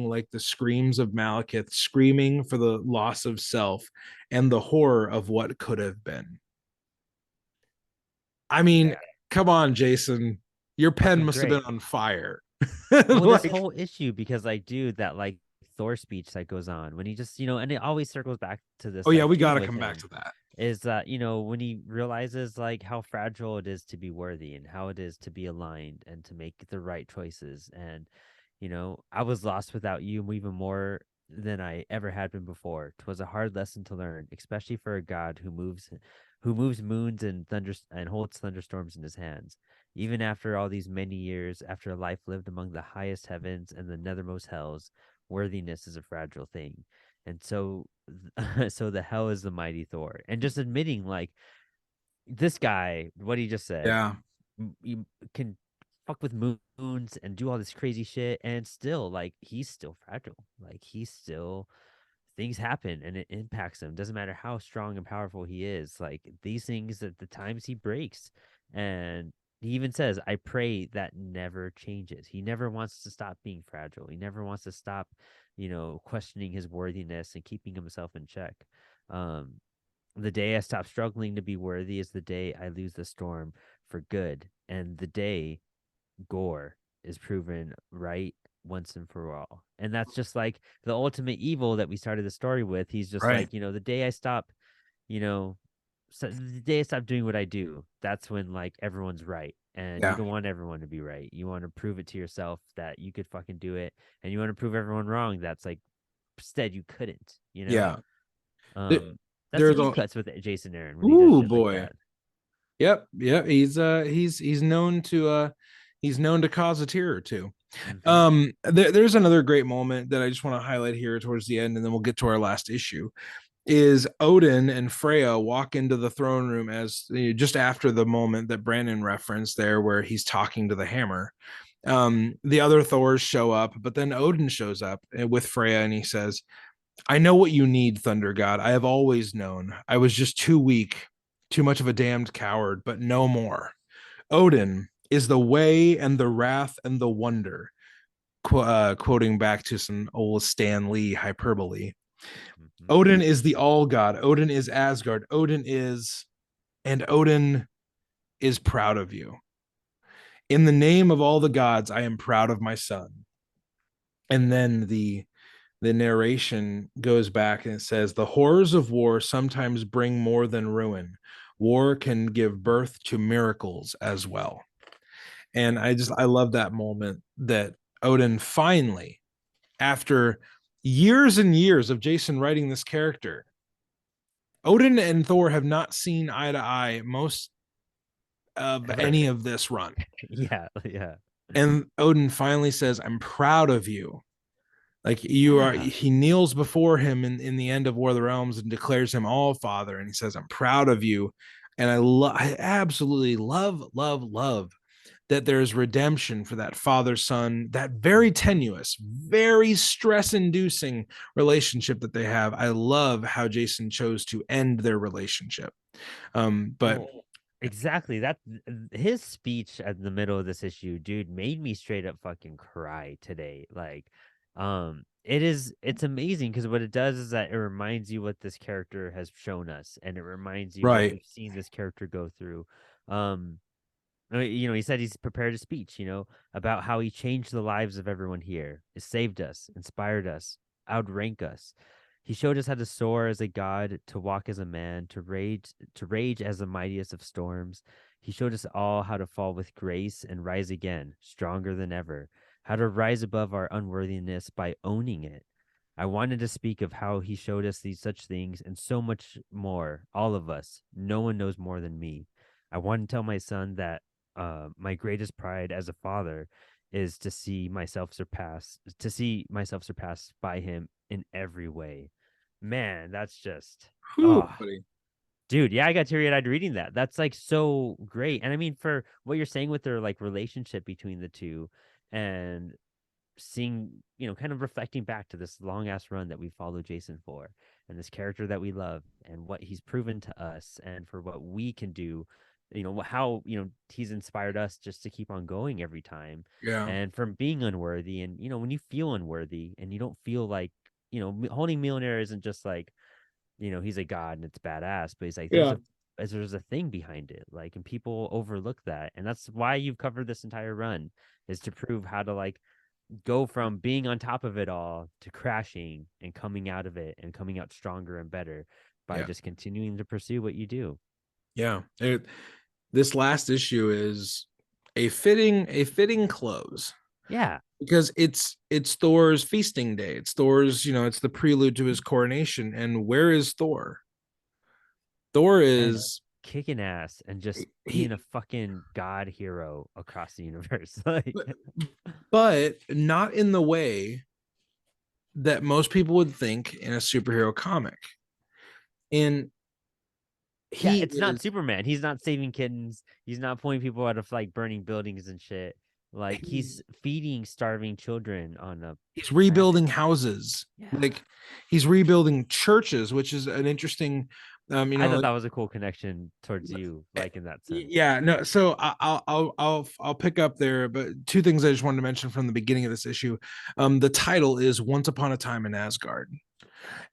Speaker 1: like the screams of Malekith, screaming for the loss of self and the horror of what could have been. I mean,
Speaker 2: Yeah.
Speaker 1: come on, Jason. Your pen
Speaker 2: Fucking
Speaker 1: must have been
Speaker 2: great.
Speaker 1: on fire.
Speaker 2: Well, this
Speaker 1: Like,
Speaker 2: whole issue, because like, dude, that like Thor speech that goes on when he just, and it always circles back to
Speaker 1: oh,
Speaker 2: this
Speaker 1: yeah,
Speaker 2: like
Speaker 1: we got
Speaker 2: theme
Speaker 1: to
Speaker 2: with
Speaker 1: come back
Speaker 2: him,
Speaker 1: to that.
Speaker 2: is that, when he realizes like how fragile it is to be worthy and how it is to be aligned and to make the right choices. And, I was lost without you even more than I ever had been before. 'Twas a hard lesson to learn, especially for a god who moves moons and holds thunderstorms in his hands. Even after all these many years, after a life lived among the highest heavens and the nethermost hells, worthiness is a fragile thing. And so, so the hell is the mighty Thor. And just admitting, like, this guy, what he just said,
Speaker 1: Yeah.
Speaker 2: you can fuck with moons and do all this crazy shit, and still, like, he's still fragile. Like, he's still things happen and it impacts him. Doesn't matter how strong and powerful he is. Like these things at the times he breaks. And he even says, I pray that never changes. He never wants to stop being fragile. He never wants to stop, questioning his worthiness and keeping himself in check. Um, the day I stop struggling to be worthy is the day I lose the storm for good. And the day Gore is proven right once and for all. And that's just like the ultimate evil that we started the story with. He's just
Speaker 1: Right.
Speaker 2: like, the day I stop, you know, so the day I stop doing what I do, that's when like everyone's right. And you
Speaker 1: Yeah.
Speaker 2: don't want everyone to be right. You want to prove it to yourself that you could fucking do it. And you want to prove everyone wrong. That's like instead you couldn't, you know?
Speaker 1: Yeah. There-
Speaker 2: Um, that's the
Speaker 1: There's
Speaker 2: deep
Speaker 1: a
Speaker 2: cuts with Jason Aaron when he does
Speaker 1: ooh
Speaker 2: shit like
Speaker 1: boy.
Speaker 2: that.
Speaker 1: Yep. Yep. He's known to cause a tear or two.
Speaker 2: Mm-hmm.
Speaker 1: There's another great moment that I just want to highlight here towards the end, and then we'll get to our last issue. Is Odin and Freya walk into the throne room as just after the moment that Brandon referenced there, where he's talking to the hammer. The other Thors show up, but then Odin shows up with Freya, and he says, I know what you need, Thunder God. I have always known. I was just too weak, too much of a damned coward, but no more. Odin is the way and the wrath and the wonder, quoting back to some old Stan Lee hyperbole.
Speaker 2: Mm-hmm.
Speaker 1: Odin is the all god. Odin is Asgard. And Odin is proud of you. In the name of all the gods, I am proud of my son. And then the narration goes back and it says, the horrors of war sometimes bring more than ruin. War can give birth to miracles as well. And I love that moment that Odin finally, after years and years of Jason writing this character, Odin and Thor have not seen eye to eye most of
Speaker 2: Ever.
Speaker 1: any of this run.
Speaker 2: Yeah, yeah.
Speaker 1: And Odin finally says, I'm proud of you. Like you are,
Speaker 2: Yeah.
Speaker 1: he kneels before him in the end of War of the Realms and declares him all father. And he says, I'm proud of you. And I absolutely love that there's redemption for that father son, that very tenuous, very stress inducing relationship that they have. I love how Jason chose to end their relationship. But
Speaker 2: Well, exactly. That his speech at the middle of this issue, dude, made me straight up fucking cry today. Like, it's amazing because what it does is that it reminds you what this character has shown us, and it reminds you what
Speaker 1: right.
Speaker 2: we've seen this character go through. Um, he said he's prepared a speech, about how he changed the lives of everyone here, it saved us, inspired us, outrank us. He showed us how to soar as a god, to walk as a man, to rage as the mightiest of storms. He showed us all how to fall with grace and rise again, stronger than ever, how to rise above our unworthiness by owning it. I wanted to speak of how he showed us these such things and so much more, all of us. No one knows more than me. I want to tell my son that my greatest pride as a father is to see myself surpassed by him in every way. Man, that's just
Speaker 1: Whew,
Speaker 2: oh,
Speaker 1: buddy.
Speaker 2: dude, yeah, I got teary-eyed reading that. That's like so great. And I mean, for what you're saying with their like relationship between the two and seeing, kind of reflecting back to this long ass run that we follow Jason for and this character that we love and what he's proven to us and for what we can do, how, he's inspired us just to keep on going every time
Speaker 1: Yeah.
Speaker 2: and from being unworthy. And, when you feel unworthy and you don't feel like, holding Mjolnir isn't just like, he's a god and it's badass, but he's like,
Speaker 1: Yeah.
Speaker 2: there's a thing behind it. Like, and people overlook that. And that's why you've covered this entire run is to prove how to like go from being on top of it all to crashing and coming out of it and coming out stronger and better by
Speaker 1: Yeah.
Speaker 2: just continuing to pursue what you do.
Speaker 1: Yeah. This last issue is a fitting close
Speaker 2: Yeah.
Speaker 1: because it's Thor's feasting day. It's Thor's, it's the prelude to his coronation. And where is Thor? Thor
Speaker 2: And
Speaker 1: is
Speaker 2: kicking ass and just being a
Speaker 1: he
Speaker 2: fucking god hero across the universe. Like,
Speaker 1: but not in the way that most people would think in a superhero comic. And
Speaker 2: yeah,
Speaker 1: he
Speaker 2: it's not
Speaker 1: is
Speaker 2: Superman. He's not saving kittens. He's not pulling people out of like burning buildings and shit. Like he's feeding starving children on a
Speaker 1: he's
Speaker 2: planet.
Speaker 1: rebuilding houses,
Speaker 2: Yeah.
Speaker 1: like he's rebuilding churches, which is an interesting,
Speaker 2: I thought
Speaker 1: like,
Speaker 2: that was a cool connection towards you, like in that sense.
Speaker 1: yeah, no. So I'll pick up there, but two things I just wanted to mention from the beginning of this issue. The title is "Once Upon a Time in Asgard,"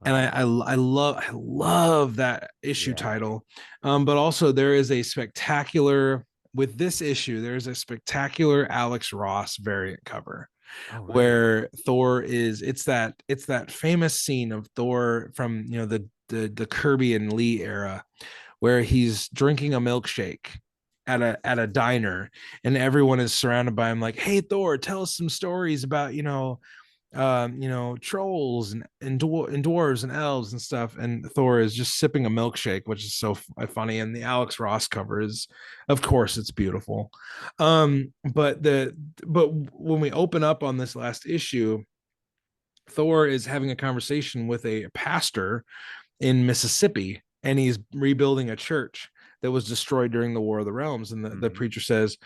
Speaker 1: and I love that issue
Speaker 2: Yeah.
Speaker 1: title. But also there is a spectacular with this issue. There is a spectacular Alex Ross variant cover
Speaker 2: Oh, really?
Speaker 1: where Thor is. It's that famous scene of Thor from the Kirby and Lee era where he's drinking a milkshake at a diner and everyone is surrounded by him like, hey Thor, tell us some stories about trolls and dwarves and elves and stuff, and Thor is just sipping a milkshake, which is so funny. And the Alex Ross cover is, of course, it's beautiful. But when we open up on this last issue, Thor is having a conversation with a pastor in Mississippi, and he's rebuilding a church that was destroyed during the War of the Realms. And the
Speaker 2: Hmm.
Speaker 1: preacher says,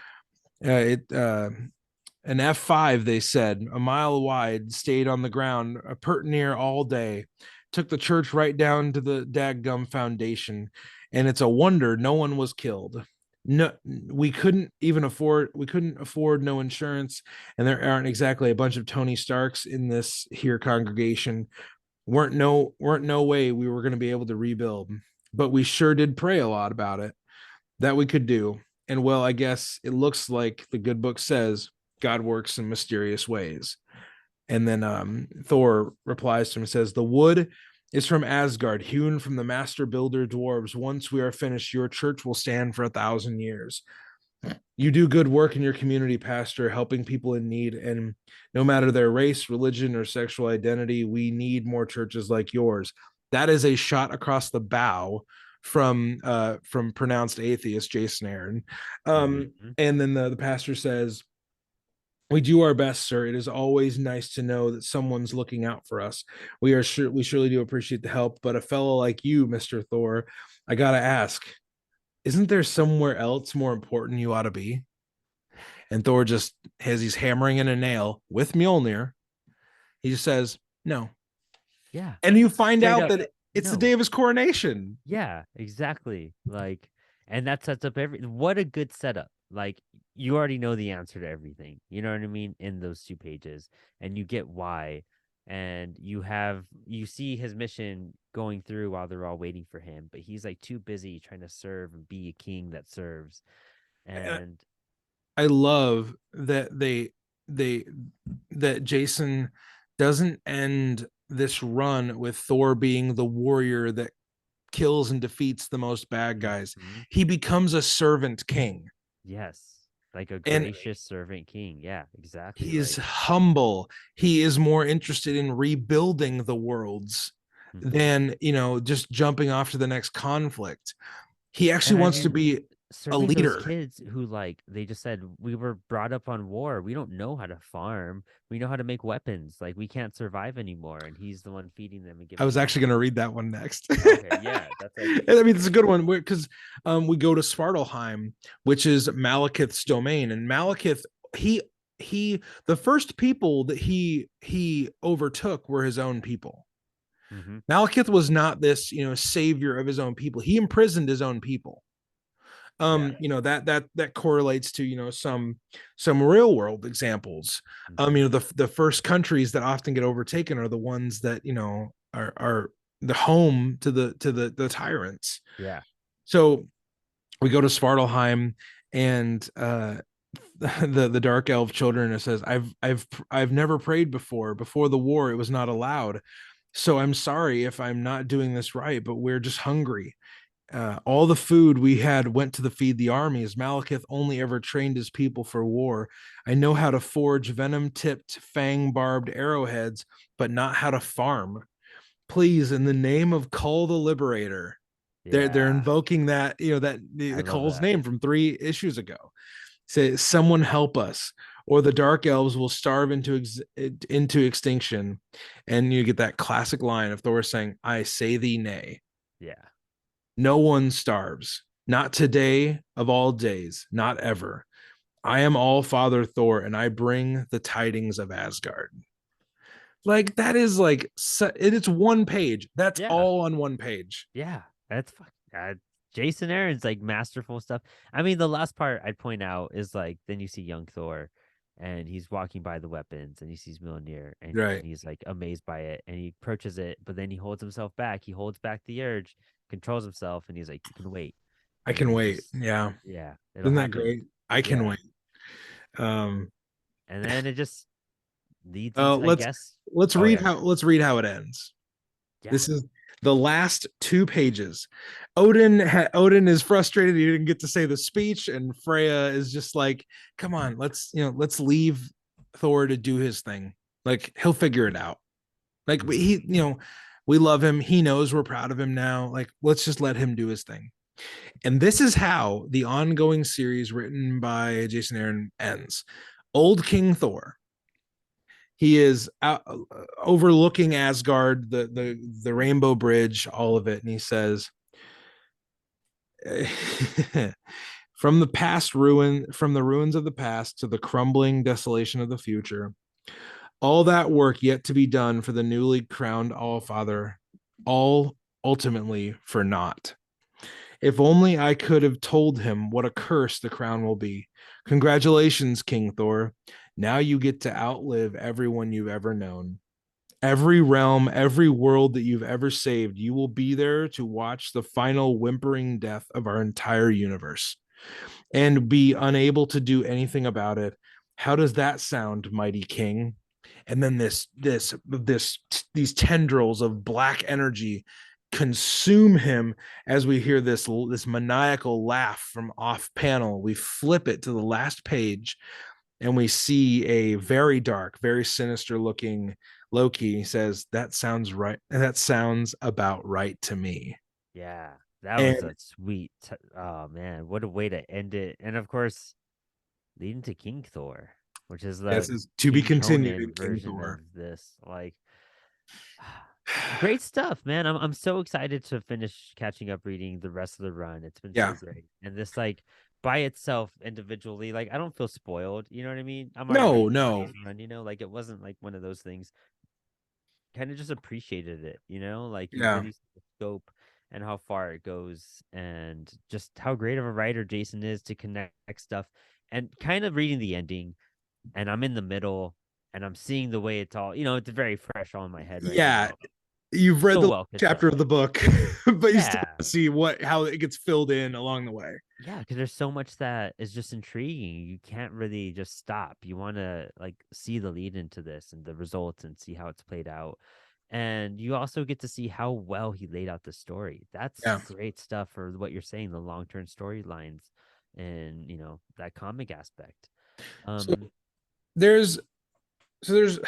Speaker 1: an F5, they said, a mile wide, stayed on the ground, a pert near all day, took the church right down to the daggum foundation, and it's a wonder no one was killed. No, we couldn't afford no insurance, and there aren't exactly a bunch of Tony Starks in this here congregation. Weren't no way we were going to be able to rebuild, but we sure did pray a lot about it, that we could do. And well, I guess it looks like the good book says God works in mysterious ways. And then Thor replies to him and says, the wood is from Asgard, hewn from the master builder dwarves. Once we are finished, your church will stand for 1,000 years. You do good work in your community, pastor, helping people in need, and no matter their race, religion, or sexual identity, we need more churches like yours. That is a shot across the bow from pronounced atheist Jason Aaron.
Speaker 2: Hmm.
Speaker 1: And then the pastor says, we do our best, sir. It is always nice to know that someone's looking out for us. We surely do appreciate the help, but a fellow like you, Mr. Thor, I gotta ask, isn't there somewhere else more important you ought to be? And Thor just, as he's hammering in a nail with Mjolnir, he just says, no.
Speaker 2: Yeah.
Speaker 1: And you find
Speaker 2: Straight
Speaker 1: out
Speaker 2: up.
Speaker 1: that it's the
Speaker 2: No.
Speaker 1: day of his coronation.
Speaker 2: Yeah, exactly. Like, and that sets up what a good setup. Like, you already know the answer to everything. You know what I mean? In those 2 pages, and you get why. And you see his mission going through while they're all waiting for him, but he's like too busy trying to serve and be a king that serves. And
Speaker 1: I love that they that Jason doesn't end this run with Thor being the warrior that kills and defeats the most bad guys.
Speaker 2: Mhm.
Speaker 1: He becomes a servant king.
Speaker 2: Yes, like a
Speaker 1: And
Speaker 2: gracious servant king. Yeah, exactly.
Speaker 1: he is
Speaker 2: Like,
Speaker 1: humble. He is more interested in rebuilding the worlds
Speaker 2: mhm.
Speaker 1: than, just jumping off to the next conflict. He
Speaker 2: And
Speaker 1: actually
Speaker 2: I
Speaker 1: wants to
Speaker 2: mean,
Speaker 1: be a
Speaker 2: serving those
Speaker 1: leader.
Speaker 2: kids who, like, they just said we were brought up on war. We don't know how to farm. We know how to make weapons. Like, we can't survive anymore. And he's the one feeding them and
Speaker 1: I
Speaker 2: giving
Speaker 1: was
Speaker 2: them
Speaker 1: actually going
Speaker 2: weapons.
Speaker 1: to read that one next.
Speaker 2: Okay, yeah, that's like,
Speaker 1: I mean, it's a good one because we go to Svartalheim, which is Malekith's domain, and Malekith, he the first people that he overtook were his own people.
Speaker 2: hmm
Speaker 1: Malekith was not this, savior of his own people. He imprisoned his own people.
Speaker 2: yeah,
Speaker 1: That correlates to, some real world examples.
Speaker 2: hmm
Speaker 1: The first countries that often get overtaken are the ones that, are the home to the tyrants.
Speaker 2: yeah,
Speaker 1: So we go to Svartalheim, and the dark elf children, it says, I've never prayed before the war. It was not allowed, so I'm sorry if I'm not doing this right, but we're just hungry. All the food we had went to feed the armies. Malekith only ever trained his people for war. I know how to forge venom-tipped, fang-barbed arrowheads, but not how to farm. Please, in the name of Kull the Liberator, they're
Speaker 2: yeah.
Speaker 1: invoking that, that
Speaker 2: I
Speaker 1: the
Speaker 2: love
Speaker 1: Kull's
Speaker 2: that.
Speaker 1: name from 3 issues ago. Say, someone help us, or the dark elves will starve into extinction. And you get that classic line of Thor saying, I say thee nay.
Speaker 2: Yeah,
Speaker 1: No one starves. Not today of all days, not ever. I am All-Father Thor, and I bring the tidings of Asgard. Like that is like it's one page. That's
Speaker 2: Yeah.
Speaker 1: all on one page.
Speaker 2: Yeah. That's fucking Jason Aaron's like masterful stuff. I mean, the last part I'd point out is like then you see young Thor and he's walking by the weapons and he sees Mjolnir and
Speaker 1: Right.
Speaker 2: he's like amazed by it and he approaches it, but then he holds himself back. He holds back the urge, controls himself, and he's like, you can wait.
Speaker 1: I
Speaker 2: And then
Speaker 1: can
Speaker 2: he
Speaker 1: wait.
Speaker 2: just
Speaker 1: Yeah.
Speaker 2: yeah, it'll
Speaker 1: Isn't that
Speaker 2: happen.
Speaker 1: great? I can
Speaker 2: Yeah.
Speaker 1: wait. Um
Speaker 2: And then it just leads into I
Speaker 1: let's
Speaker 2: guess.
Speaker 1: let's
Speaker 2: Oh
Speaker 1: read
Speaker 2: yeah.
Speaker 1: how it ends.
Speaker 2: Yeah.
Speaker 1: This is the last two pages. Odin is frustrated he didn't get to say the speech, and Freya is just like, "Come on, let's leave Thor to do his thing. Like he'll figure it out. Like
Speaker 2: Mhm.
Speaker 1: we love him. He knows we're proud of him now. Like let's just let him do his thing." And this is how the ongoing series written by Jason Aaron ends. Old King Thor, he is out, overlooking Asgard, the Rainbow Bridge, all of it, and he says, from the ruins of the past to the crumbling desolation of the future, all that work yet to be done for the newly crowned All Father, all ultimately for naught. If only I could have told him what a curse the crown will be. Congratulations, King Thor. Now you get to outlive everyone you've ever known. Every realm, every world that you've ever saved, you will be there to watch the final whimpering death of our entire universe and be unable to do anything about it. How does that sound, mighty king? And then these tendrils of black energy consume him as we hear this maniacal laugh from off panel. We flip it to the last page and we see a very dark, very sinister looking Loki. He says, "That sounds right. That sounds about right to me."
Speaker 2: Yeah. That was
Speaker 1: And
Speaker 2: a sweet oh man, what a way to end it. And of course, leading to King Thor, which is
Speaker 1: this
Speaker 2: the
Speaker 1: is to be
Speaker 2: King
Speaker 1: continued
Speaker 2: Conan
Speaker 1: in King
Speaker 2: version of
Speaker 1: Thor.
Speaker 2: this. Like great stuff, man. I'm so excited to finish catching up reading the rest of the run. It's been so
Speaker 1: Yeah.
Speaker 2: great. And this like by itself individually, like I don't feel spoiled, you know what I mean? I'm already
Speaker 1: No,
Speaker 2: reading the
Speaker 1: no.
Speaker 2: main run, like it wasn't like one of those things. Kind of just appreciated it, like you
Speaker 1: Yeah.
Speaker 2: really see the scope and how far it goes and just how great of a writer Jason is to connect stuff and kind of reading the ending and I'm in the middle and I'm seeing the way it's all, it's very fresh all in my head right
Speaker 1: Yeah.
Speaker 2: now.
Speaker 1: You've read
Speaker 2: So
Speaker 1: the
Speaker 2: well
Speaker 1: chapter of
Speaker 2: constructed.
Speaker 1: the book, but you still
Speaker 2: Yeah.
Speaker 1: see how it gets filled in along the way.
Speaker 2: Yeah, because there's so much that is just intriguing. You can't really just stop. You want to like see the lead into this and the results and see how it's played out. And you also get to see how well he laid out the story. That's
Speaker 1: Yeah.
Speaker 2: great stuff for what you're saying, the long-term storylines and, that comic aspect.
Speaker 1: So
Speaker 2: Um,
Speaker 1: there's there's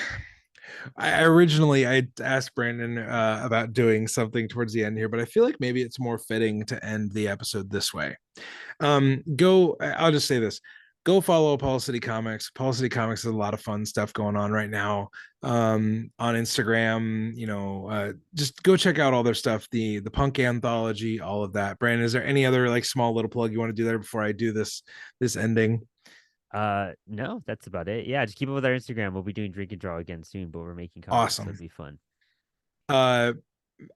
Speaker 1: I originally I asked Brandon about doing something towards the end here, but I feel like maybe it's more fitting to end the episode this way. I'll just say this. Go follow Paul City Comics. Paul City Comics has a lot of fun stuff going on right now. On Instagram, just go check out all their stuff, the punk anthology, all of that. Brandon, is there any other like small little plug you want to do there before I do this ending?
Speaker 2: no, that's about it. Yeah, just keep up with our Instagram. We'll be doing drink and draw again soon, but we're making comics, so
Speaker 1: Awesome.
Speaker 2: it'll be fun.
Speaker 1: Uh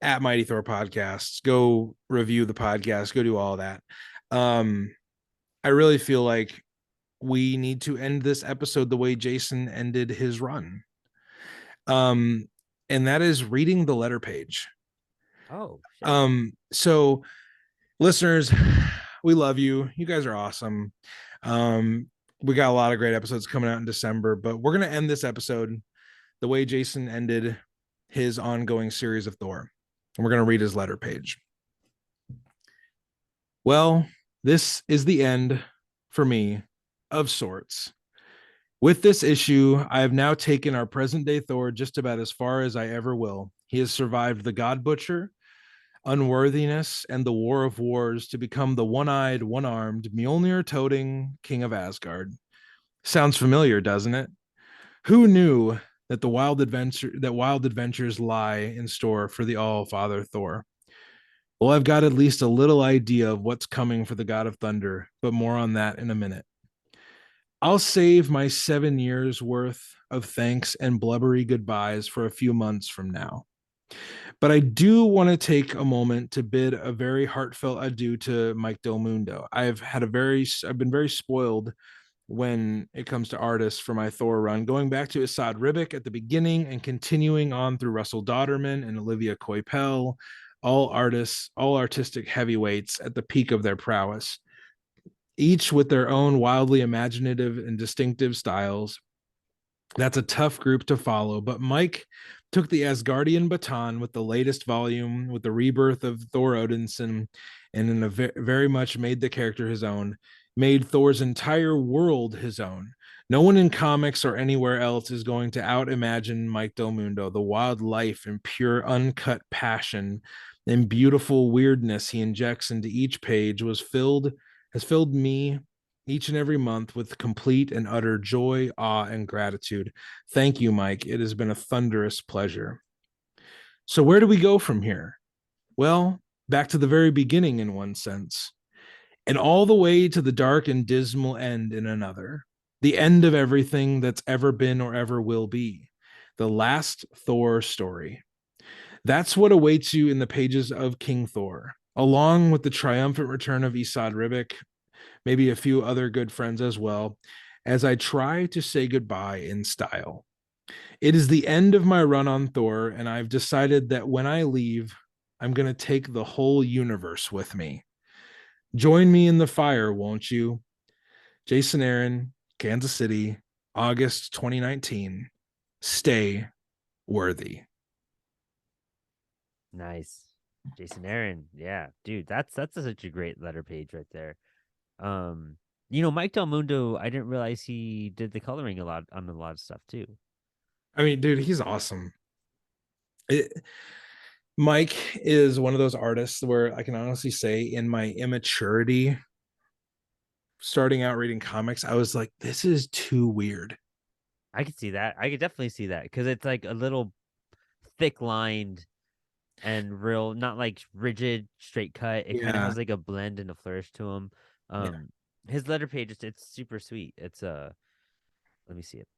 Speaker 1: at Mighty Thor Podcasts. Go review the podcast, go do all that. I really feel like we need to end this episode the way Jason ended his run. Um, and that is reading the letter page.
Speaker 2: Oh, shit.
Speaker 1: So listeners, we love you. You guys are awesome. Um, we got a lot of great episodes coming out in December, but we're gonna end this episode the way Jason ended his ongoing series of Thor. And we're gonna read his letter page. Well, this is the end for me of sorts. With this issue, I have now taken our present day Thor just about as far as I ever will. He has survived the God Butcher, unworthiness, and the War of Wars to become the one eyed, one armed, Mjolnir toting King of Asgard. Sounds familiar, doesn't it? Who knew that wild adventures lie in store for the All Father Thor? Well, I've got at least a little idea of what's coming for the God of Thunder, but more on that in a minute. I'll save my 7 years worth of thanks and blubbery goodbyes for a few months from now. But I do want to take a moment to bid a very heartfelt adieu to Mike Del Mundo. I've been very spoiled when it comes to artists for my Thor run, going back to Asad Ribic at the beginning and continuing on through Russell Dodderman and Olivia Coipel, all artists, all artistic heavyweights at the peak of their prowess, each with their own wildly imaginative and distinctive styles. That's a tough group to follow, but Mike took the Asgardian baton with the latest volume, with the rebirth of Thor Odinson, and in a very much made the character his own, made Thor's entire world his own. No one in comics or anywhere else is going to out imagine Mike Del Mundo. The wild life and pure uncut passion and beautiful weirdness he injects into each page has filled me each and every month with complete and utter joy, awe, and gratitude. Thank you, Mike. It has been a thunderous pleasure. So, where do we go from here? Well, back to the very beginning in one sense, and all the way to the dark and dismal end in another. The end of everything that's ever been or ever will be. The last Thor story. That's what awaits you in the pages of King Thor, along with the triumphant return of Esad Ribic, maybe a few other good friends as well, as I try to say goodbye in style. It is the end of my run on Thor, and I've decided that when I leave, I'm going to take the whole universe with me. Join me in the fire, won't you? Jason Aaron, Kansas City, August 2019. Stay worthy.
Speaker 2: Nice. Jason Aaron. Yeah, dude, that's such a great letter page right there. Mike Del Mundo, I didn't realize he did the coloring a lot on a lot of stuff too.
Speaker 1: I mean, dude, he's awesome. Mike is one of those artists where I can honestly say, in my immaturity, starting out reading comics, I was like, this is too weird.
Speaker 2: I could see that. I could definitely see that because it's like a little thick lined and real, not like rigid, straight cut. It kind of
Speaker 1: Yeah.
Speaker 2: has like a blend and a flourish to him.
Speaker 1: Yeah.
Speaker 2: His letter page, it's super sweet. It's let me see it.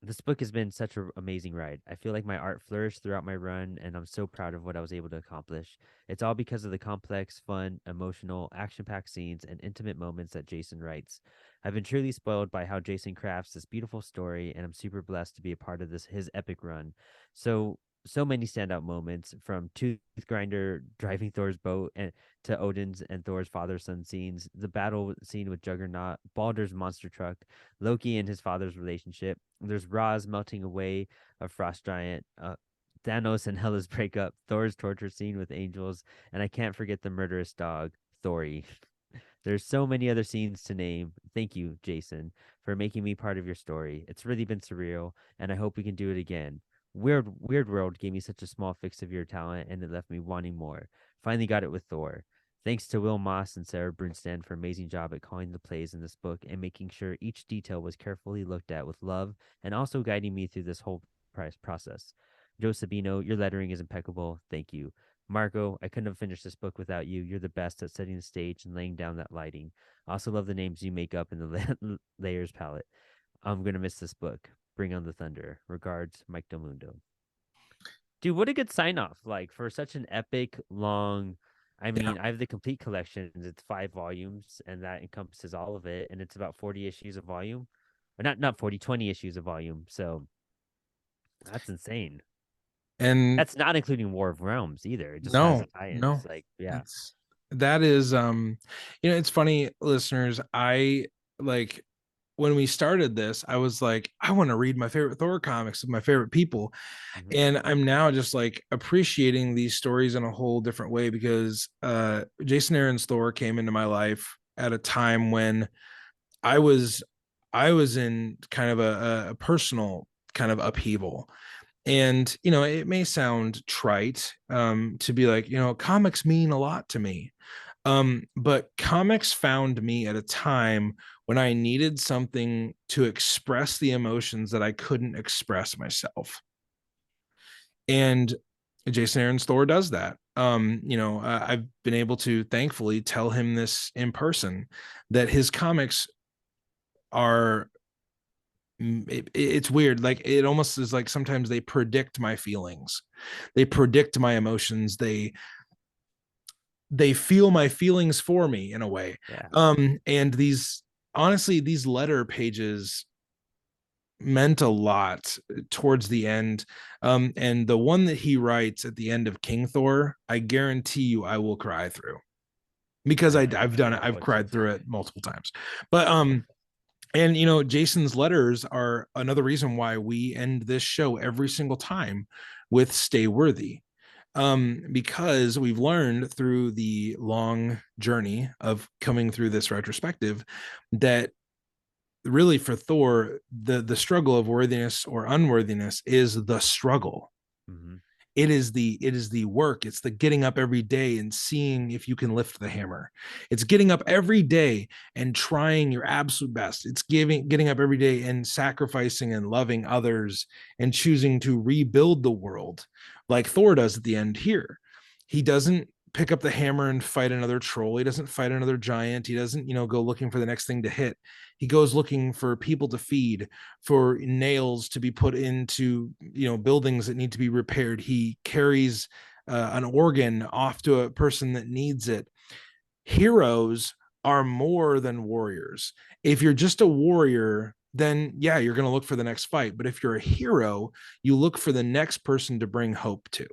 Speaker 2: This book has been such an amazing ride. I feel like my art flourished throughout my run, and I'm so proud of what I was able to accomplish. It's all because of the complex, fun, emotional, action packed scenes and intimate moments that Jason writes. I've been truly spoiled by how Jason crafts this beautiful story, and I'm super blessed to be a part of his epic run. So many standout moments, from Tooth Grinder driving Thor's boat and to Odin's and Thor's father-son scenes, the battle scene with Juggernaut, Baldur's monster truck, Loki and his father's relationship. There's Roz melting away a frost giant, Thanos and Hela's breakup, Thor's torture scene with angels, and I can't forget the murderous dog, Thori. There's so many other scenes to name. Thank you, Jason, for making me part of your story. It's really been surreal, and I hope we can do it again. Weird World gave me such a small fix of your talent, and it left me wanting more. Finally got it with Thor. Thanks to Will Moss and Sarah Brunstad for an amazing job at calling the plays in this book and making sure each detail was carefully looked at with love, and also guiding me through this whole process. Joe Sabino, your lettering is impeccable. Thank you. Marco, I couldn't have finished this book without you. You're the best at setting the stage and laying down that lighting. I also love the names you make up in the layers palette. I'm going to miss this book. Bring on the thunder. Regards, Mike Del Mundo. Dude, what a good sign off. Like, for such an epic, long. I
Speaker 1: Yeah.
Speaker 2: mean, I have the complete collection. It's 5 volumes, and that encompasses all of it. And it's about 40 issues of volume. Or not 40, 20 issues of volume. So that's insane.
Speaker 1: And
Speaker 2: That's not including War of Realms either. It just has
Speaker 1: no,
Speaker 2: the tie-ins.
Speaker 1: no,
Speaker 2: Like, yeah.
Speaker 1: it's that is it's funny, listeners. I like when we started this, I was like, I want to read my favorite Thor comics with my favorite people.
Speaker 2: Mhm.
Speaker 1: And I'm now just like appreciating these stories in a whole different way because Jason Aaron's Thor came into my life at a time when I was I was in kind of a personal kind of upheaval. And it may sound trite to be like, comics mean a lot to me. But comics found me at a time when I needed something to express the emotions that I couldn't express myself. And Jason Aaron's Thor does that. I've been able to thankfully tell him this in person, that his comics are it's weird. Like it almost is like sometimes they predict my feelings, they predict my emotions, they feel my feelings for me in a way.
Speaker 2: Yeah.
Speaker 1: And these, honestly, these letter pages meant a lot towards the end. And the one that he writes at the end of King Thor, I guarantee you I will cry through, because I've done it.
Speaker 2: know
Speaker 1: I've
Speaker 2: what you're
Speaker 1: cried through it
Speaker 2: saying.
Speaker 1: multiple times. But and Jason's letters are another reason why we end this show every single time with "Stay Worthy," because we've learned through the long journey of coming through this retrospective that really for Thor, the struggle of worthiness or unworthiness is the struggle.
Speaker 2: Mm-hmm.
Speaker 1: It is the work. It's the getting up every day and seeing if you can lift the hammer. It's getting up every day and trying your absolute best. It's getting up every day and sacrificing and loving others and choosing to rebuild the world, like Thor does at the end here. He doesn't pick up the hammer and fight another troll. He doesn't fight another giant. He doesn't, go looking for the next thing to hit. He goes looking for people to feed, for nails to be put into, buildings that need to be repaired. He carries an organ off to a person that needs it. Heroes are more than warriors. If you're just a warrior, then yeah, you're going to look for the next fight. But if you're a hero, you look for the next person to bring hope to.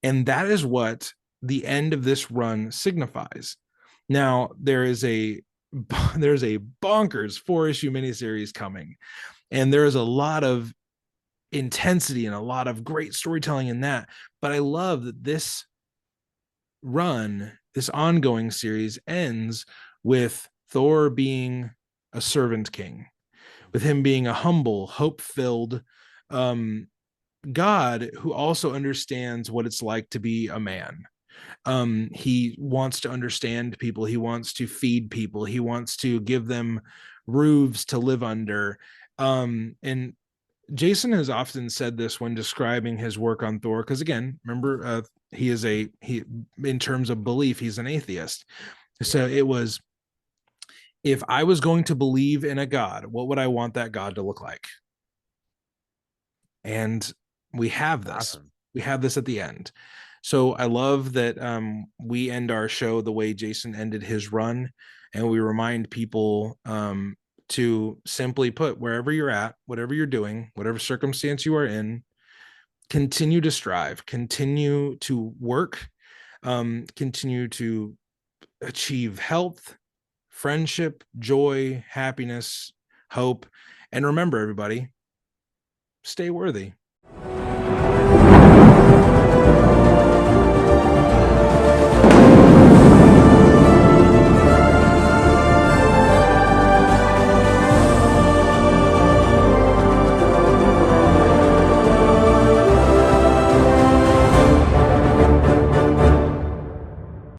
Speaker 1: And that is what the end of this run signifies. Now, there's a bonkers 4-issue miniseries coming, and there is a lot of intensity and a lot of great storytelling in that. But I love that this ongoing series ends with Thor being a servant king, with him being a humble, hope-filled God who also understands what it's like to be a man. He wants to understand people. He wants to feed people. He wants to give them roofs to live under. And Jason has often said this when describing his work on Thor, because again, remember, he in terms of belief, he's an atheist. So it was, if I was going to believe in a God, what would I want that God to look like? And we have this.
Speaker 2: Awesome.
Speaker 1: We have this at the end. So I love that we end our show the way Jason ended his run, and we remind people to simply put, wherever you're at, whatever you're doing, whatever circumstance you are in, continue to strive, continue to work, continue to achieve health, friendship, joy, happiness, hope. And remember, everybody, stay worthy.